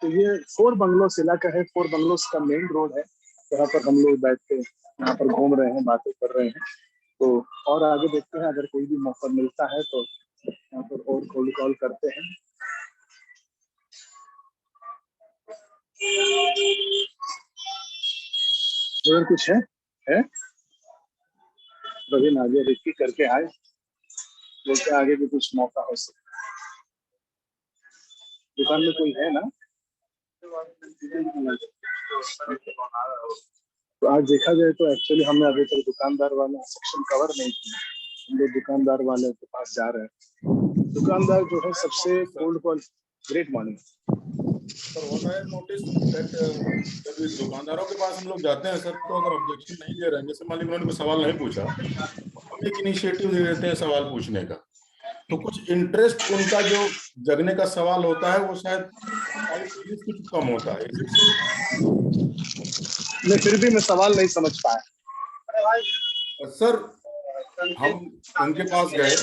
तो ये 4 बंगलोस इलाका है, 4 बंगलोस का मेन रोड है, जहाँ पर हम लोग बैठ के यहाँ पर घूम रहे हैं, बातें कर रहे हैं। तो और आगे देखते हैं, अगर कोई भी मौका मिलता है तो यहाँ पर और कोल्ड कॉल करते हैं। और कुछ है? प्रवीण आगे रिक्की करके आए, बोलते आगे भी कुछ मौका हो सकता है। दुकान में कोई है ना? तो आज देखा जाए तो एक्चुअली हमने अभी तक दुकानदार वाला सेक्शन कवर नहीं किया, हम लोग दुकानदार वाले के पास जा रहे हैं। दुकानदार जो है सबसे cold call. Great morning sir. होता है नोटिस जब दुकानदारों के पास हम लोग जाते हैं सर, तो अगर ऑब्जेक्शन नहीं दे रहे हैं, जैसे मान लीजिए उन्होंने कोई सवाल नहीं पूछा, हम एक इनिशिएटिव दे देते हैं सवाल पूछने का, तो कुछ इंटरेस्ट उनका जो जगने का सवाल होता है वो शायद कुछ कम होता है। मैं फिर भी मैं सवाल नहीं समझ पाया सर। हम उनके पास गए,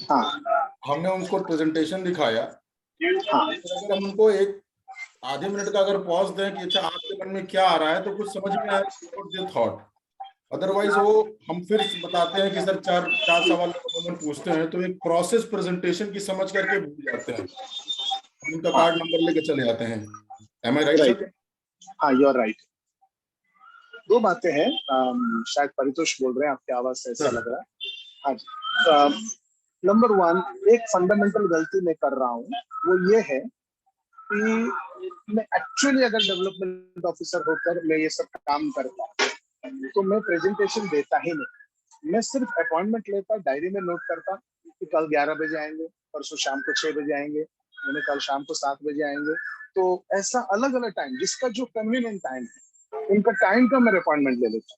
हाँ हमने उनको प्रेजेंटेशन दिखाया, हाँ अगर हम उनको एक आधे मिनट का अगर पॉज दें कि अच्छा आपके मन में क्या आ रहा है, तो कुछ समझ में आए थॉट। अदरवाइज वो हम फिर बताते हैं कि सर चार चार सवाल हम पूछते हैं तो एक प्रोसेस प्रेजेंटेशन की समझ करके भूल जाते हैं, हम उनका कार्ड नंबर लेके चले जाते हैं। एम आई राइट राइट सर? हाँ, यू आर राइट। दो बातें हैं, शायद परितोष बोल रहे हैं, आपकी आवाज से ऐसा लग रहा है। हाँ जी, नंबर वन, एक फंडामेंटल गलती मैं कर रहा हूँ वो ये है कि मैं एक्चुअली अगर डेवलपमेंट ऑफिसर होकर मैं ये सब काम करता तो मैं प्रेजेंटेशन देता ही नहीं। मैं सिर्फ अपॉइंटमेंट लेता, डायरी में नोट करता कि कल 11 बजे आएंगे, परसों शाम को 6 बजे आएंगे, मैंने कल शाम को 7 बजे आएंगे। तो ऐसा अलग अलग टाइम, जिसका जो कन्वीनियंट टाइम है उनका टाइम का मैं अपॉइंटमेंट ले लेता।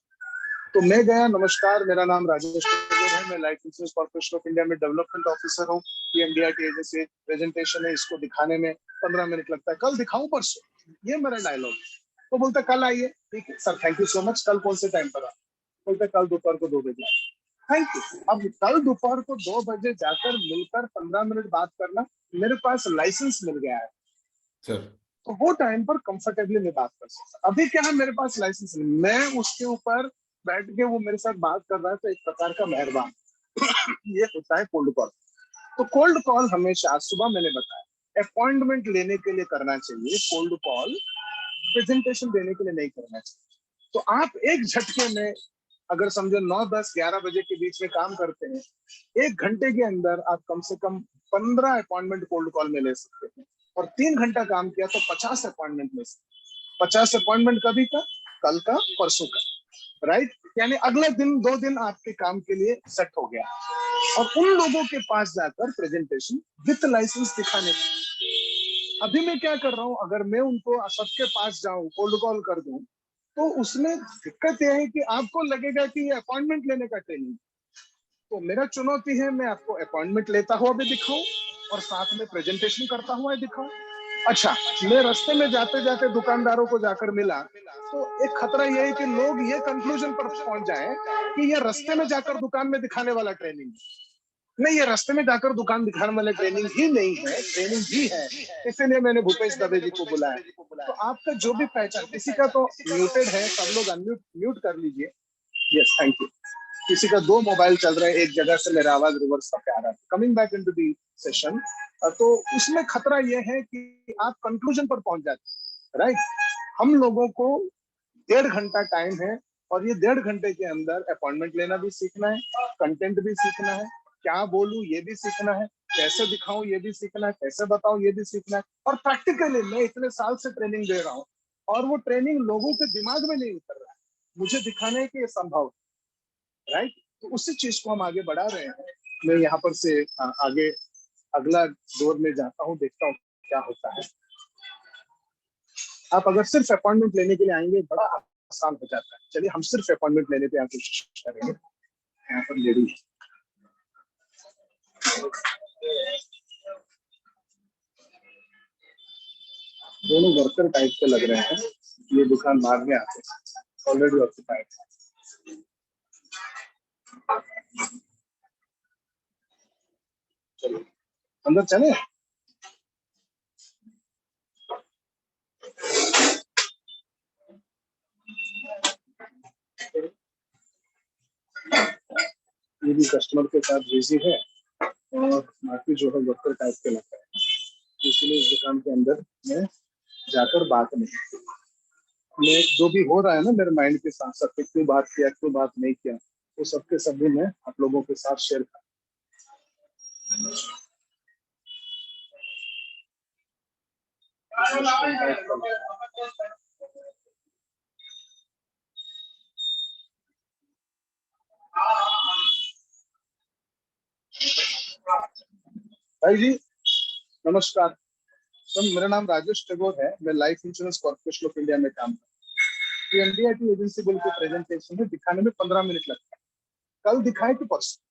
तो मैं गया, नमस्कार मेरा नाम राजेश ठाकुर है, मैं life insurance corporation of India में डेवलपमेंट ऑफिसर हूँ, ये एनडीआरटी एजेंसी प्रेजेंटेशन है, इसको दिखाने में 15 मिनट लगता है, कल दिखाऊं परसों, ये मेरा डायलॉग। तो बोलता कल आइए, ठीक है sir, thank you so much, कल कौन से टाइम पर आ? बोलते कल दोपहर को 2 बजे। Thank you. अब कल दोपहर को 2 बजे जाकर मिलकर 15 मिनट बात करना, मेरे पास लाइसेंस मिल गया है सर, तो वो टाइम पर कंफर्टेबली मैं बात कर सकता। अभी क्या है, मेरे पास लाइसेंस नहीं, मैं उसके ऊपर बैठ के वो मेरे साथ बात कर रहा है तो एक प्रकार का मेहरबान ये होता है कोल्ड कॉल। तो कोल्ड कॉल हमेशा, आज सुबह मैंने बताया, अपॉइंटमेंट लेने के लिए करना चाहिए कोल्ड कॉल, प्रेजेंटेशन देने के लिए नहीं करना चाहिए। तो आप एक झटके में अगर समझो 9, 10, 11 बजे के बीच में काम करते हैं, 1 घंटे के अंदर आप कम से कम 15 अपॉइंटमेंट कोल्ड कॉल में ले सकते हैं, और 3 घंटा काम किया तो 50 अपॉइंटमेंट ले सकते हैं। 50 अपॉइंटमेंट कभी का, कल का, परसों का, राइट? यानी अगले दिन 2 दिन आपके काम के लिए सेट हो गया। और उन लोगों के पास जाकर प्रेजेंटेशन विथ लाइसेंस दिखाने का। अभी मैं क्या कर रहा हूं, अगर मैं उनको सबके पास जाऊं, कोल्ड कॉल कर दूं, तो उसमें दिक्कत यह है कि आपको लगेगा कि ये अपॉइंटमेंट लेने का ट्रेनिंग। तो मेरा चुनौती है, मैं आपको अपॉइंटमेंट लेता हुआ भी दिखाऊं और साथ में प्रेजेंटेशन करता हुआ दिखाऊं। अच्छा, मैं रास्ते में जाते जाते दुकानदारों को जाकर मिला तो एक खतरा यह है कि लोग ये कंक्लूजन पर पहुंच जाएं कि ये रास्ते में जाकर दुकान में दिखाने वाला ट्रेनिंग नहीं, ये रास्ते में जाकर दुकान दिखाने वाले ट्रेनिंग ही नहीं है, ट्रेनिंग भी है। इसीलिए मैंने भूपेश दवे जी को बुलाया। तो आपका जो भी पहचान, किसी का तो म्यूटेड है, सब लोग अनम्यूट म्यूट कर लीजिए। Yes, thank you. किसी का 2 मोबाइल चल रहे हैं, एक जगह से मेरा आवाज रिवर्स करके आ रहा है। Coming back into the session, तो उसमें खतरा यह है कि आप कंक्लूजन पर पहुंच जाते हैं, राइट? हम लोगों को 1.5 घंटा टाइम है और ये 1.5 घंटे के अंदर अपॉइंटमेंट लेना भी सीखना है, कंटेंट भी सीखना है, क्या बोलूं ये भी सीखना है, कैसे दिखाऊं ये भी सीखना है, कैसे बताऊं ये भी सीखना है। और प्रैक्टिकली मैं इतने साल से ट्रेनिंग दे रहा हूँ और वो ट्रेनिंग लोगों के दिमाग में नहीं उतर रहा है, मुझे दिखाने है कि ये संभव, राइट? तो उसी चीज को हम आगे बढ़ा रहे हैं। मैं यहाँ पर से आगे अगला दौर में जाता हूँ, देखता हूँ क्या होता है। आप अगर सिर्फ अपॉइंटमेंट लेने के लिए आएंगे बड़ा आसान हो जाता है। चलिए हम सिर्फ अपॉइंटमेंट लेने पे कोशिश करेंगे। यहाँ पर लेडी दोनों वर्कर टाइप के लग रहे हैं, ये दुकान बाहर में आते हैं, ऑलरेडी ऑक्यूपाइड है। चलो अंदर चले। ये भी कस्टमर के साथ बिजी है और बाकी जो है वर्कर टाइप के लगता है, इसलिए इस दुकान के अंदर मैं जाकर बात नहीं, मैं जो भी हो रहा है ना मेरे माइंड के साथ साथ, क्यों बात किया क्यों बात नहीं किया, वो सबके सब भी मैं आप लोगों के साथ शेयर कर। भाई जी नमस्कार सर, मेरा नाम राजेश टैगोर है, मैं life insurance corporation of India में काम करता हूँ। एनडीआरटी एजेंसी बोल के प्रेजेंटेशन है, दिखाने में 15 मिनट लगता है, कल दिखाए कि परसों,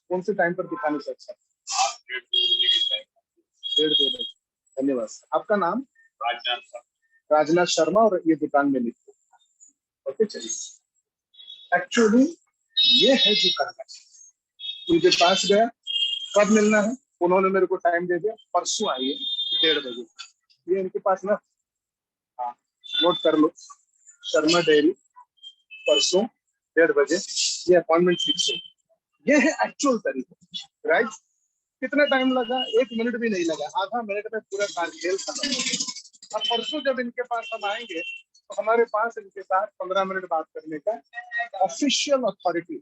कौन से टाइम पर दिखाने से अच्छा? 1:30 बजे। धन्यवाद। आपका नाम? राजनाथ शर्मा, और ये दुकान में लिखो। ओके चलिए। एक्चुअली ये है जो करना है। उनके पास गया, कब मिलना है, उन्होंने मेरे को टाइम दे दिया, परसों आइए 1:30 बजे। ये इनके पास ना, हाँ नोट कर लो, शर्मा डेयरी, परसों 1:30 बजे ये अपॉइंटमेंट फिक्स हो। ये है एक्चुअल तरीका, राइट। कितना टाइम लगा? 1 मिनट भी नहीं लगा, आधा मिनट में पूरा खेल खत्म हो गया। अब परसों जब इनके पास हम आएंगे तो हमारे पास इनके साथ 15 मिनट बात करने का ऑफिशियल अथॉरिटी,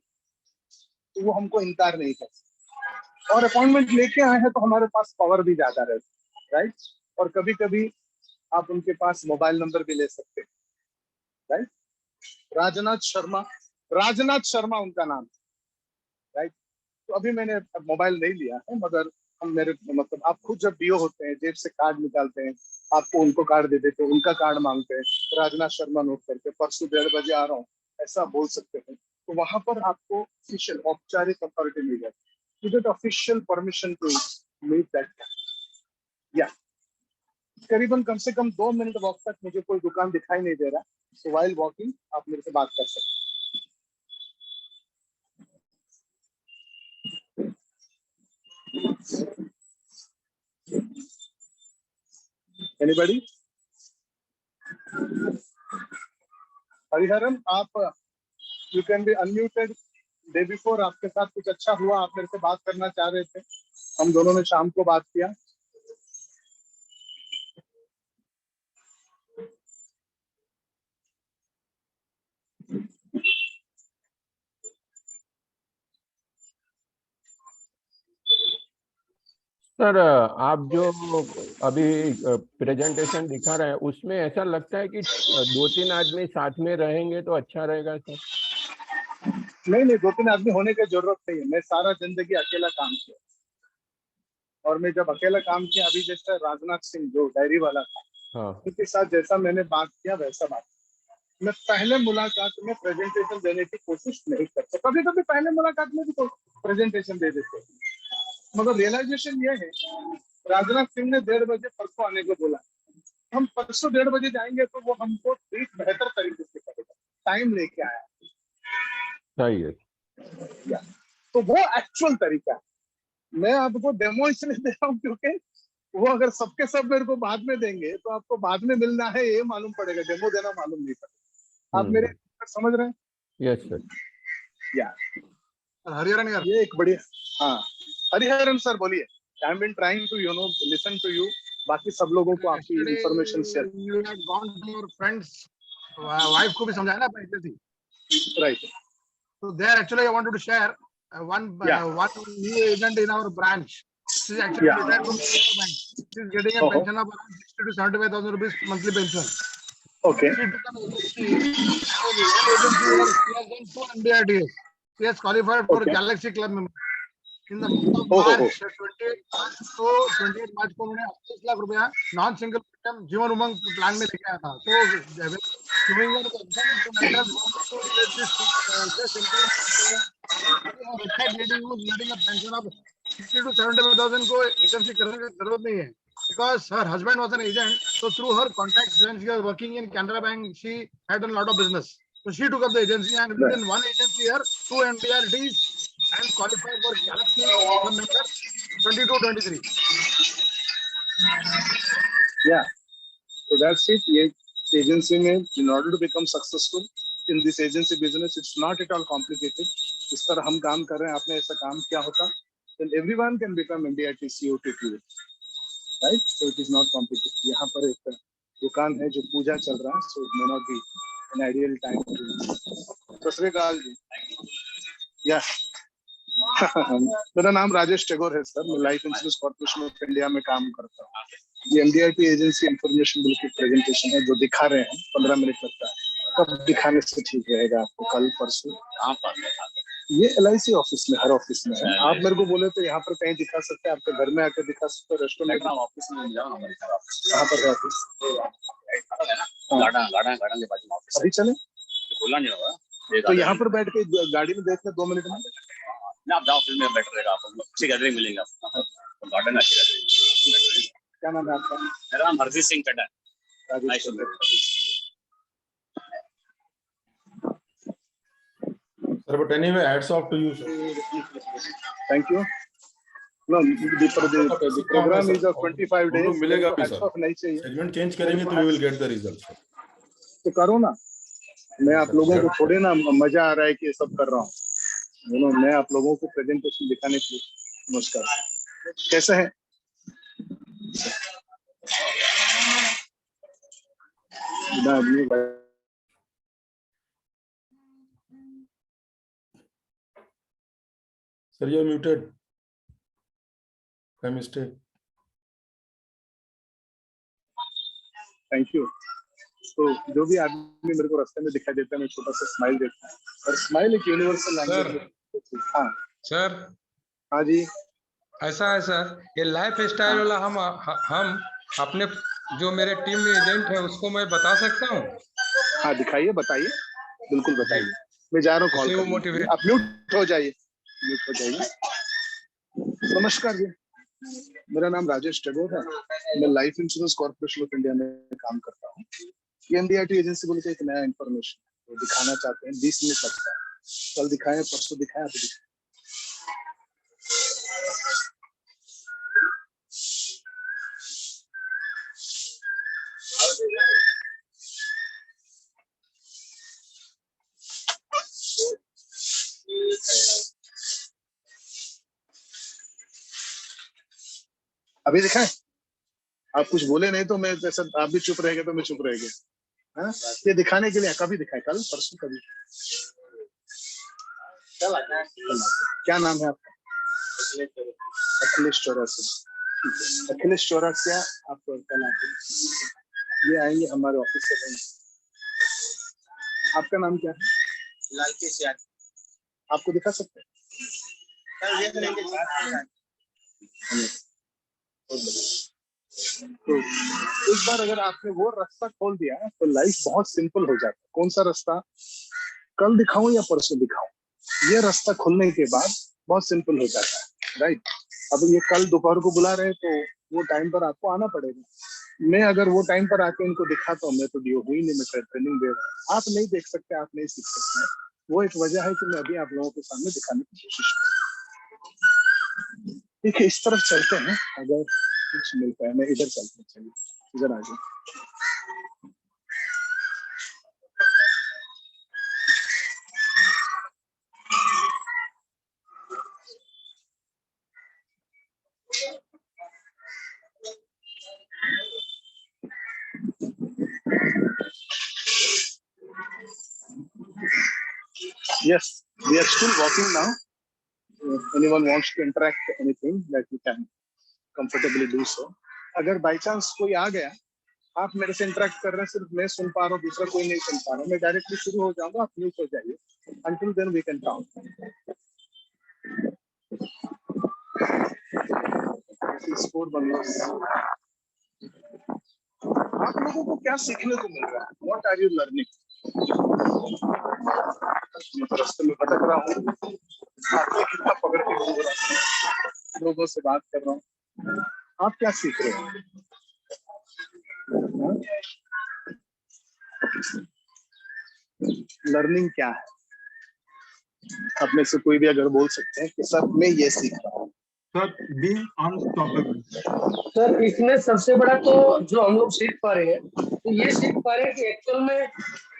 तो वो हमको इनकार नहीं कर सकते। और अपॉइंटमेंट लेके आए हैं तो हमारे पास पावर भी ज्यादा रहता है, राइट। और कभी कभी आप उनके पास मोबाइल नंबर भी ले सकते हैं, राइट। राजनाथ शर्मा उनका नाम, राइट। तो अभी मैंने मोबाइल नहीं लिया है, मगर हम मेरे मतलब आप खुद जब डीओ होते हैं, जेब से कार्ड निकालते हैं, आपको उनको कार्ड दे देते हैं, उनका कार्ड मांगते हैं, राजनाथ शर्मा नोट करके परसों 1:30 बजे आ रहा हूँ, ऐसा बोल सकते हैं। तो वहां पर आपको ऑफिशियल औपचारिक अथॉरिटी मिल जाती है, you get official permission to meet that guy. या करीबन कम से कम 2 मिनट वॉक तक मुझे कोई दुकान दिखाई नहीं दे रहा, सो वाइल वॉकिंग आप मेरे से बात कर सकते हैं। एनीबॉडी? हरिहरन, आप you can be unmuted. Day before आपके साथ कुछ अच्छा हुआ, आप मेरे से बात करना चाह रहे थे, हम दोनों ने शाम को बात किया। सर आप जो अभी प्रेजेंटेशन दिखा रहे हैं उसमें ऐसा लगता है कि 2-3 आदमी साथ में रहेंगे तो अच्छा रहेगा सर। नहीं, 2-3 आदमी होने की जरूरत नहीं है। मैं सारा जिंदगी अकेला काम किया, और मैं जब अकेला काम किया, अभी जैसा राजनाथ सिंह जो डायरी वाला था, हाँ उनके साथ जैसा मैंने बात किया वैसा बात। मैं पहले मुलाकात में प्रेजेंटेशन देने की कोशिश नहीं करता, कभी कभी पहले मुलाकात में भी प्रेजेंटेशन दे देते हैं, मगर रियलाइजेशन ये है, राजनाथ सिंह ने 1:30 बजे परसों आने को बोला, हम परसों 1:30 बजे जाएंगे तो वो हमको ठीक बेहतर तरीके से करेगा, टाइम लेके आया। सही है। तो वो एक्चुअल तरीका है। मैं आपको डेमो इसलिए दे रहा हूँ क्योंकि वो अगर सबके सब मेरे को बाद में देंगे तो आपको बाद में मिलना है ये मालूम पड़ेगा, डेमो देना मालूम नहीं पड़ेगा। आप मेरे समझ रहे हैं? Yes sir. या हरिहरन यार, ये एक बढ़िया, हाँ हरिहरन सर बोलिए। I am been trying to you know listen to you, बाकी सब लोगों को आपकी information share. You had gone to your friends, wife को भी समझाया ना अपने थी, right. so there actually I wanted to share one new agent in our branch. She is actually retired from the bank. She is getting a pension of around 60 to 75,000 rupees monthly pension. Okay. She took an agency. One agency has done 2 MDRTs. She has qualified for Galaxy Club member. In the month of March, 28 मार्च को उन्होंने 28 लाख रुपया non single premium Jeevan Umang plan में लेके आया था। तो pension of 60 to 75,000 को एजेंसी करने की जरूरत नहीं है, because her husband was an agent, so through her contacts when she was working in Canara Bank, she had done a lot of business. So she took up the agency, and within one agency here, 2 MDRTs, and qualified for Galaxy member 22-23. Yeah, so that's it. ये agency में, in order to become successful in this agency business, it's not at all complicated. इस तरह हम काम कर रहे हैं, आपने ऐसा काम किया होता, then everyone can become MDRT CO2, right? So it is not complicated. यहाँ पर एक दुकान है जो पूजा चल रहा है, so it may not be an ideal time to. सत श्री अकाल जी। या मेरा नाम राजेश टेगोर है सर, मैं life insurance corporation of India में काम करता हूँ। ये MDRT एजेंसी इंफॉर्मेशन बिल की प्रेजेंटेशन है जो दिखा रहे हैं, 15 मिनट लगता है। कब दिखाने से ठीक रहेगा आपको? कल परसों? ये LIC ऑफिस में, हर ऑफिस में है। आप मेरे को बोले तो यहाँ पर कहीं दिखा सकते हैं, आपके घर में आकर दिखा सकते हैं, रेस्टोरेंट में, ऑफिस में कहाँ पर है ऑफिस? अभी चले तो यहाँ पर बैठ के गाड़ी में देखते 2 मिनट में आप जाओ, ऑफिस में बेटर रहेगा, आपको अच्छी गैदरिंग मिलेंगे आपको, गार्डन अच्छी गैदरिंग। क्या नाम है आपका? मेरा नाम हरजीत सिंह कटा है। Sir, but anyway, hats off to you, sir. Thank you. No, the program is of 25 days. मिलेगा भी hats off नहीं चाहिए. Segment change करेंगे तो we will get the results. तो करो ना. मैं आप लोगों को थोड़े ना मजा आ रहा है कि ये सब कर रहा हूँ. मैं आप लोगों को प्रेजेंटेशन दिखाने के लिए. नमस्कार. कैसे हैं? Sir, you are muted. By mistake. Thank you. तो जो भी आदमी मेरे को रास्ते में दिखाई देता है मैं छोटा सा स्माइल देता हूँ. और स्माइल एक यूनिवर्सल लैंग्वेज. हाँ सर. हाँ जी. ऐसा है सर, ये लाइफ स्टाइल वाला हम अपने जो मेरे टीम में एजेंट है उसको मैं बता सकता हूँ. हाँ दिखाइए, बताइए, बिल्कुल बताइए. मैं जा रहा हूँ कॉल करने. आप म्यूट हो जाइए, म्यूट हो जाइए. नमस्कार जी, मेरा नाम राजेश टैगोर है. मैं life insurance corporation of India में काम करता हूँ. एनडीआरटी एजेंसी बोल के एक नया इंफॉर्मेशन दिखाना चाहते हैं. 20 मिनट लगता है. कल दिखाएं, परसों दिखाएं, अभी दिखाएं. अभी दिखाएं. आप कुछ बोले नहीं तो मैं जैसा आप भी चुप रहेंगे तो मैं चुप रहेंगे. हाँ, ये दिखाने के लिए कभी दिखाएं, कल परसों कभी. क्या नाम है आपका? अखिलेश चौरसिया. अखिलेश चौरसिया आप कल आते ये आएंगे हमारे ऑफिस से रहेंगे. आपका नाम क्या है? लालकेश यादव. आपको दिखा सकते हैं? तो एक बार अगर आपने वो रास्ता खोल दिया तो लाइफ बहुत सिंपल हो जाता है. कौन सा रास्ता? कल दिखाऊं या परसों दिखाऊं? ये रास्ता खुलने के बाद बहुत सिंपल हो जाता है. राइट. अब ये कल दोपहर को बुला रहे हैं तो वो टाइम पर आपको आना पड़ेगा. मैं अगर वो टाइम पर आके इनको दिखाता हूँ, मैं तो डियो हुई नहीं, मैं ट्रेनिंग दे रहा हूँ. आप नहीं देख सकते, आप नहीं सीख सकते. वो एक वजह है कि मैं अभी आप लोगों के सामने दिखाने की कोशिश कर. देखिए इस तरफ चलते हैं, अगर कुछ मिलता है. मैं इधर चलते हैं. चलिए इधर आ जाए. Yes, we are still walking now. If anyone wants to interact anything, that you can comfortably do so. अगर by chance कोई आ गया, आप मेरे से interact कर रहे हैं, सिर्फ मैं सुन पा रहा हूँ, दूसरा कोई नहीं सुन पा रहा, मैं डायरेक्टली शुरू हो जाऊंगा, आप म्यूट हो जाइए. Until then we can talk. Score Bangalore. आप लोगों को क्या सीखने को मिल रहा है? What are you learning? रास्ते में भटक रहा हूँ, कितना पकड़ के लोगों से बात कर रहा हूँ. आप क्या सीख रहे हो? लर्निंग क्या है? आप में से कोई भी अगर बोल सकते हैं कि सब मैं ये सीख रहा हूँ. Sir being unstoppable. सर इसमें सबसे बड़ा तो जो हम लोग सीख पा रहे हैं, तो ये सीख पा रहे हैं कि एक्चुअल में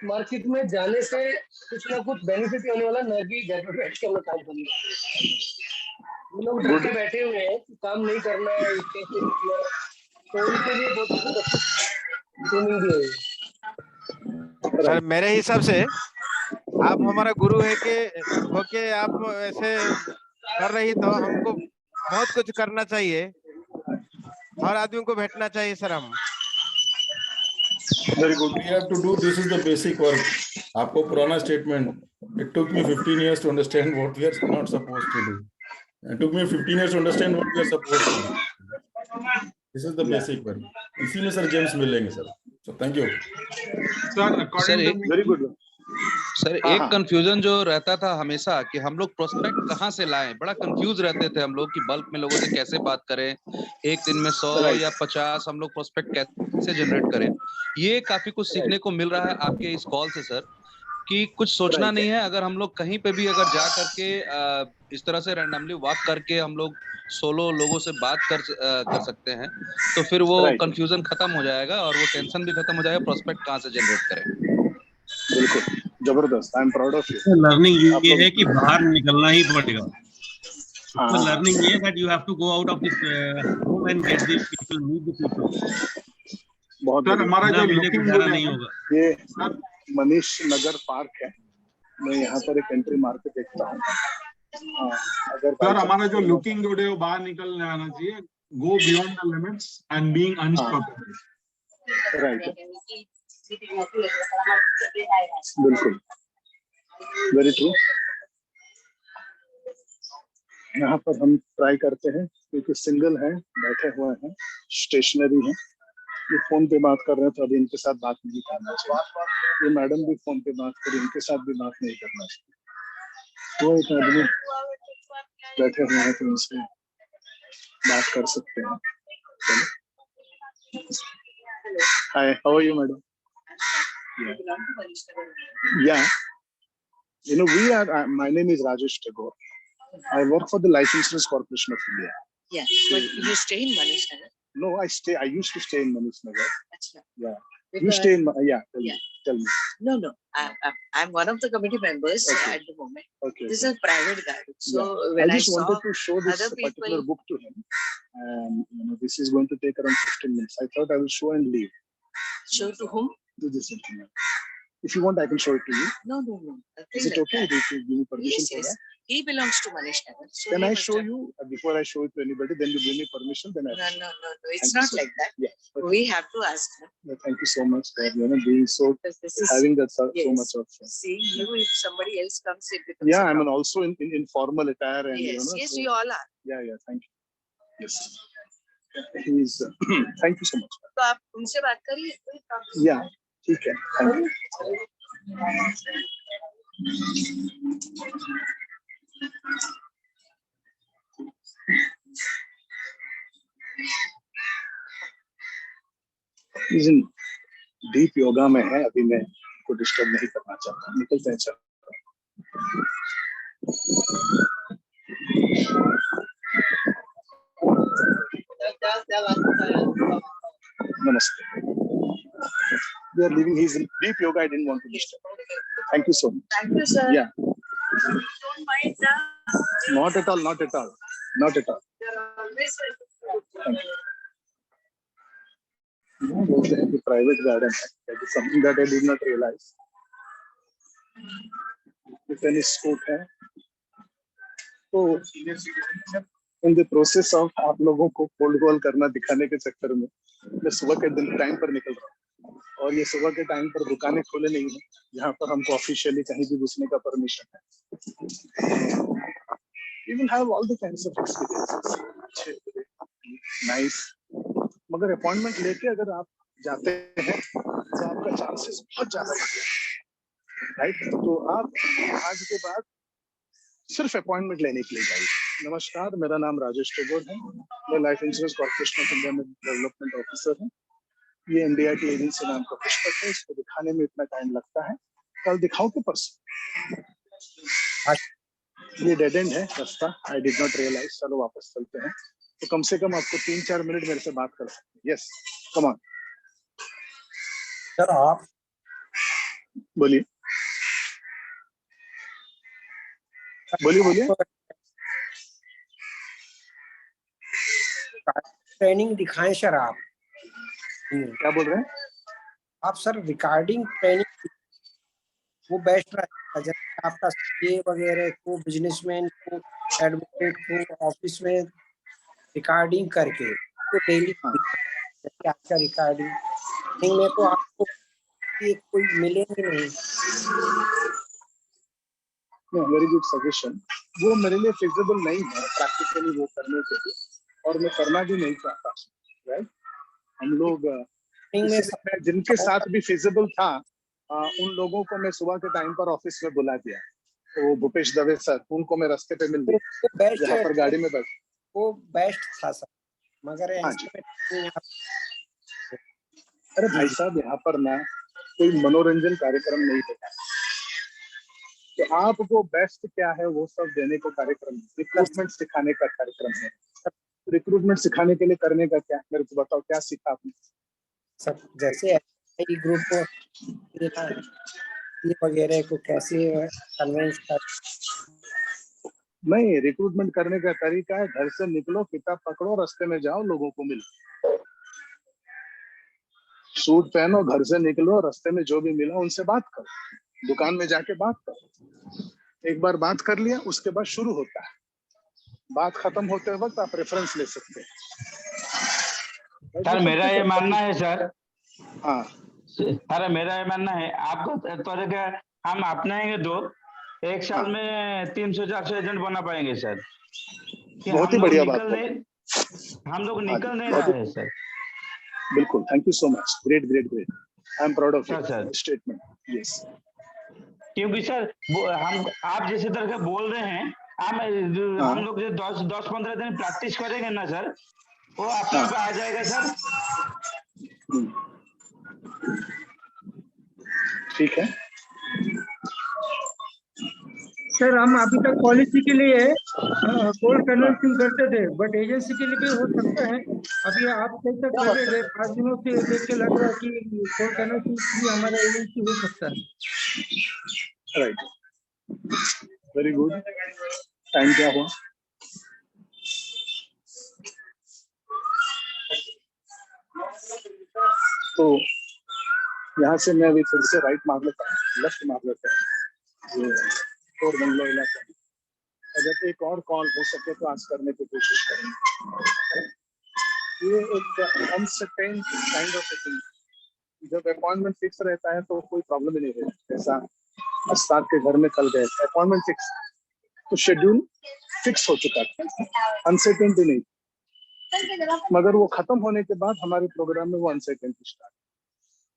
मार्केट में जाने से कुछ ना कुछ बेनिफिट होने वाला, न कि घर पे बैठ के हम काम करना. हम लोग घर पे बैठे हुए हैं, काम नहीं करना है, तो उनके लिए बहुत ट्रेनिंग दी है. सर मेरे हिसाब से आप हमारा गुरु है कि होके आप ऐसे कर रही, तो हमको बहुत कुछ करना चाहिए, हर आदमी को बैठना चाहिए सर. हम Very good. We have to do. This is the basic work. आपको पुराना statement. It took me 15 years to understand what we are not supposed to do. It took me 15 years to understand what we are supposed to do. This is the basic work. इसी में सर जेम्स मिलेंगे sir. So thank you. Sir according to very good. Sir एक कंफ्यूजन जो रहता था हमेशा कि हम लोग प्रोस्पेक्ट कहाँ से लाएं, बड़ा कंफ्यूज रहते थे हम लोग कि बल्क में लोगों से कैसे बात करें, एक दिन में 100 या 50 हम लोग प्रोस्पेक्ट कैसे जनरेट करें. ये काफी कुछ सीखने को मिल रहा है आपके इस कॉल से सर, कि कुछ सोचना नहीं है। अगर हम लोग कहीं पे भी अगर जा करके इस तरह से रैंडमली वॉक करके हम लोग सोलो लोगों से बात कर सकते हैं, तो फिर वो कंफ्यूजन खत्म हो जाएगा और वो टेंशन भी खत्म हो जाएगा, प्रोस्पेक्ट कहाँ से जनरेट करें। बिल्कुल जबरदस्त, I am proud of you. Learning ये है कि बाहर निकलना ही पड़ेगा। हाँ, लर्निंग ये that you have to go out of this home and get the people, meet the people. बहुत सर हमारा जो लुकिंग गुड नहीं होगा। ये मनीष नगर पार्क है, मैं यहाँ पर एक एंट्री मार के देखता हूँ। सर हमारा जो लुकिंग गुड है वो बाहर निकलने आना चाहिए, go beyond the limits and being unstoppable. Right, बिल्कुल, वेरी ट्रू। यहाँ पर हम ट्राई करते हैं क्योंकि सिंगल हैं, बैठे हुए हैं, स्टेशनरी हैं, ये फोन पे बात कर रहे हैं, तो अभी इनके साथ बात नहीं करना चाहिए। ये मैडम भी फोन पे बात करें, इनके साथ भी बात नहीं करना चाहिए। वो एक आदमी बैठे हुए हैं तो उनसे बात कर सकते हैं। Hi, how are you madam? Yeah, you know, my name is Rajesh Tagore. I work for the Life Insurance Corporation of India. Yeah, but you stay in Manish Nagar? No, I used to stay in Manish Nagar. Achha. Yeah. Because, You stay in, tell me. No. I'm one of the committee members Okay. at the moment. Okay. This is a private garden. So I when I just saw wanted to show this other particular people, book to him. And, you know, this is going to take around 15 minutes. I thought I will show and leave. show to whom? To this gentleman. If you want, I can show it to you. No. Is it okay? Do you give me permission for Yes. that? He belongs to Manish Nagar. So Can he I must show have- you before I show it to anybody? Then you give me permission. Then I. No. It's Thank you not so like that. Yeah. Okay. We have to ask him. Yeah, thank you so much for being so Because this is having that so yes. much of. See, if somebody else comes, it becomes Yeah, a I mean problem. also in formal attire and Yes, you know. yes, so- we all are. Yeah, thank you. Yes. He's. Thank you so much. तो आप उनसे बात करिए। Yeah, ठीक है. Thank you. He's in deep yoga में है, अभी मैं को डिस्टर्ब नहीं करना चाहता, निकलते हैं चल। Namaste. We are leaving. He's in deep yoga. I didn't want to disturb. Thank you so much. Thank you, sir. Yeah. Don't mind that. Not at all. Not at all. Not at all. You're always Thank you. बोलते हैं कि प्राइवेट गार्डन है, that is something that I did not realize. Tennis court है, तो इन द प्रोसेस ऑफ आप लोगों को कोल्ड कॉल करना दिखाने के चक्कर में मैं सुबह के दिन टाइम पर निकल रहा हूँ, और ये सुबह के टाइम पर दुकानें खोले नहीं है जहाँ पर हमको ऑफिशियली कहीं भी घुसने का परमिशन है. You will have all the kinds of experiences. Nice. मगर अपॉइंटमेंट लेके अगर आप जाते हैं तो आपका चांसेस बहुत ज्यादा बढ़ जाता है, राइट? तो आप आज के बाद सिर्फ अपॉइंटमेंट लेने के लिए जाइए. नमस्कार, मेरा नाम राजेश टेगोर है, मैं life insurance corporation of India में डेवलपमेंट ऑफिसर हूँ. ये इंडिया की एजेंसी नाम का पुस्तक है, इसको दिखाने में इतना टाइम लगता है, कल दिखाओ कि परसों. ये डेड एंड है रास्ता, आई डिड नॉट रियलाइज. चलो वापस चलते हैं, तो कम से कम आपको 3-4 मिनट मेरे से बात कर सकते हैं. Yes, come on sir. आप बोलिए बोलिए. ट्रेनिंग दिखाएं सर. आप क्या बोल रहे हैं? आप सर रिकॉर्डिंग ट्रेनिंग वो बेस्ट रहेगा. जैसे आपका सीए वगैरह को, बिजनेसमैन को, एडवोकेट को ऑफिस में रिकॉर्डिंग करके तो डेली जैसे आपका रिकॉर्डिंग में तो आपको कोई मिलेंगे नहीं. Very good suggestion. वो मेरे लिए फिजिबल नहीं है प्रैक्टिकली वो करने के लिए, और मैं करना भी नहीं चाहता, राइट? हम लोग जिनके साथ भी फिजिबल था उन लोगों को मैं सुबह के टाइम पर ऑफिस में बुला दिया. तो भूपेश दवे सर, उनको मैं रास्ते पे मिल गया जहाँ पर गाड़ी में बैठ. वो बेस्ट था सर, मगर अरे भाई साहब, यहाँ पर ना कोई मनोरंजन कार्यक्रम नहीं होता. तो आपको बेस्ट क्या है वो सब देने को कार्यक्रम, रिक्रूटमेंट सिखाने का कार्यक्रम है। रिक्रूटमेंट सिखाने के लिए करने का क्या, मेरे को बताओ क्या सीखा आपने? सब जैसे ग्रुप को ये वगैरह को कैसे कन्विंस कर, नहीं, रिक्रूटमेंट करने का तरीका है घर से निकलो, किताब पकड़ो, रास्ते में जाओ, लोगों को मिलो, सूट पहनो, घर से निकलो, रास्ते में जो भी मिला उनसे बात करो, दुकान में जाके बात करो। एक बार बात कर लिया उसके बाद शुरू होता है, बात खत्म होते वक्त आप रेफरेंस ले सकते हैं। सर मेरा ये मानना है सर, हाँ सर मेरा ये मानना है, आपको तरीका हम अपनाएंगे तो एक साल में 300-400 एजेंट बना पाएंगे सर। बहुत ही बढ़िया बात है। हम लोग निकल नहीं रहे हैं सर। बिल्कुल, thank you so much, great great great, I am proud of your statement. Yes, क्योंकि सर हम आप जैसे तरह से बोल रहे हैं, हम लोग जो 10-15 दिन प्रैक्टिस करेंगे ना सर, वो अपने आप आ जाएगा सर। ठीक है सर, हम अभी तक पॉलिसी के लिए कोल्ड कन्वर्सिंग करते थे, बट एजेंसी के लिए भी हो सकता है। अभी आप कैसे कर रहे थे, 5 दिनों से देख के लग रहा है कि कोल्ड कन्वर्सिंग भी हमारा एजेंसी हो सकता है। Right, very good. टाइम क्या हुआ? तो यहाँ से मैं अभी फिर से राइट मार लेता हूँ, लेफ्ट मार लेता हूँ, और बंगलो इलाका। अगर एक और कॉल हो सके तो आज करने की कोशिश करेंगे। ये एक अनसर्टेन काइंड ऑफ थिंग, जब अपॉइंटमेंट फिक्स रहता है तो कोई प्रॉब्लम ही नहीं रहती। जैसा अस्ताद के घर में कल गए, अपॉइंटमेंट फिक्स, तो शेड्यूल फिक्स हो चुका था, अनसर्टेनिटी नहीं। मगर वो खत्म होने के बाद हमारे प्रोग्राम में वो अनसर्टेनिटी स्टार्ट।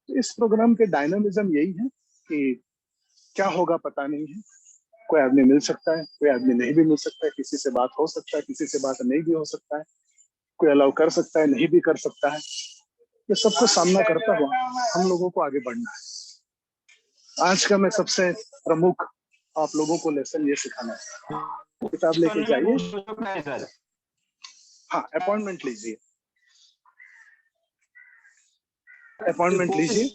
तो इस प्रोग्राम के डायनामिज्म यही है कि क्या होगा पता नहीं है, कोई आदमी मिल सकता है, कोई आदमी नहीं भी मिल सकता है, किसी से बात हो सकता है, किसी से बात नहीं भी हो सकता है, कोई अलाउ कर सकता है, नहीं भी कर सकता है। ये सबको सामना करता हुआ हम लोगों को आगे बढ़ना है। आज का मैं सबसे प्रमुख आप लोगों को लेसन ये सिखाना है, किताब लेके जाइए, हाँ अपॉइंटमेंट लीजिए, अपॉइंटमेंट लीजिए।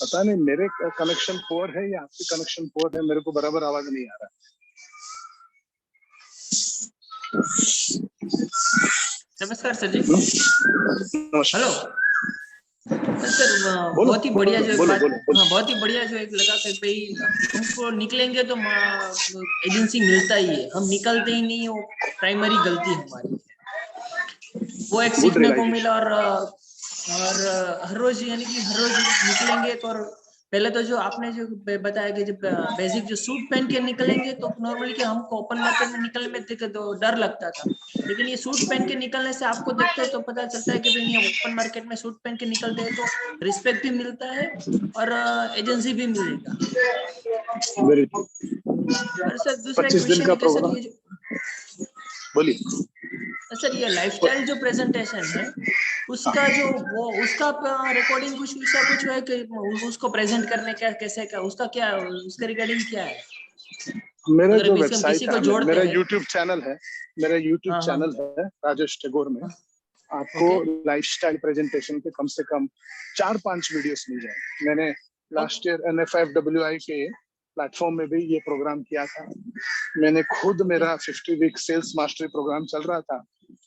पता नहीं मेरे कनेक्शन पोअर है या आपकी कनेक्शन पोअर है, मेरे को बराबर आवाज नहीं आ रहा। नमस्कार सर जी। हेलो सर, बहुत ही बढ़िया जो एक बात, हाँ बहुत ही बढ़िया जो एक लगा कि भाई हमको निकलेंगे तो एजेंसी मिलता ही है, हम निकलते ही नहीं, वो प्राइमरी गलती हमारी है। वो एक सीखने को मिला। और हर रोज यानी कि हर रोज निकलेंगे तो, और पहले तो जो आपने जो बताया कि जब बेसिक जो सूट पहन के निकलेंगे तो नॉर्मली कि हमको ओपन मार्केट में निकलने में तो डर लगता था, लेकिन ये सूट पहन के निकलने से आपको देखते हैं तो पता चलता है कि भाई नहीं, ओपन मार्केट में सूट पहन के निकलते हैं तो रिस्पेक्ट भी मिलता है और एजेंसी भी मिलेगा। और सर दूसरा एक क्वेश्चन है कि सर ये जो बोलिए सर ये लाइफस्टाइल जो प्रेजेंटेशन है उसका जो वो उसका रिकॉर्डिंग कुछ ऐसा कुछ है कि उसको प्रेजेंट करने का कैसे का उसका क्या उसका रिगार्डिंग क्या है? मेरा जो वेबसाइट है, मेरा यूट्यूब चैनल है, मेरा यूट्यूब चैनल है राजेश टैगोर में, आपको लाइफस्टाइल प्रेजेंटेशन के कम से कम 4-5 वीडियोस मिल जाए। मैंने लास्ट ईयर NFIWI के प्लेटफॉर्म में भी ये प्रोग्राम किया था। मैंने खुद मेरा 50 वीक सेल्स मास्टरी प्रोग्राम चल रहा था,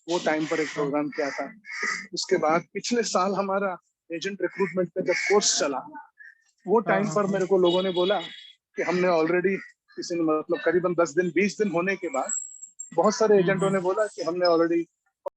वो टाइम पर एक प्रोग्राम किया था। उसके बाद पिछले साल हमारा एजेंट रिक्रूटमेंट पे जब कोर्स चला, वो टाइम पर मेरे को लोगों ने बोला कि हमने ऑलरेडी किसी ने मतलब करीबन 10 दिन 20 दिन होने के बाद बहुत सारे एजेंटों ने बोला कि हमने ऑलरेडी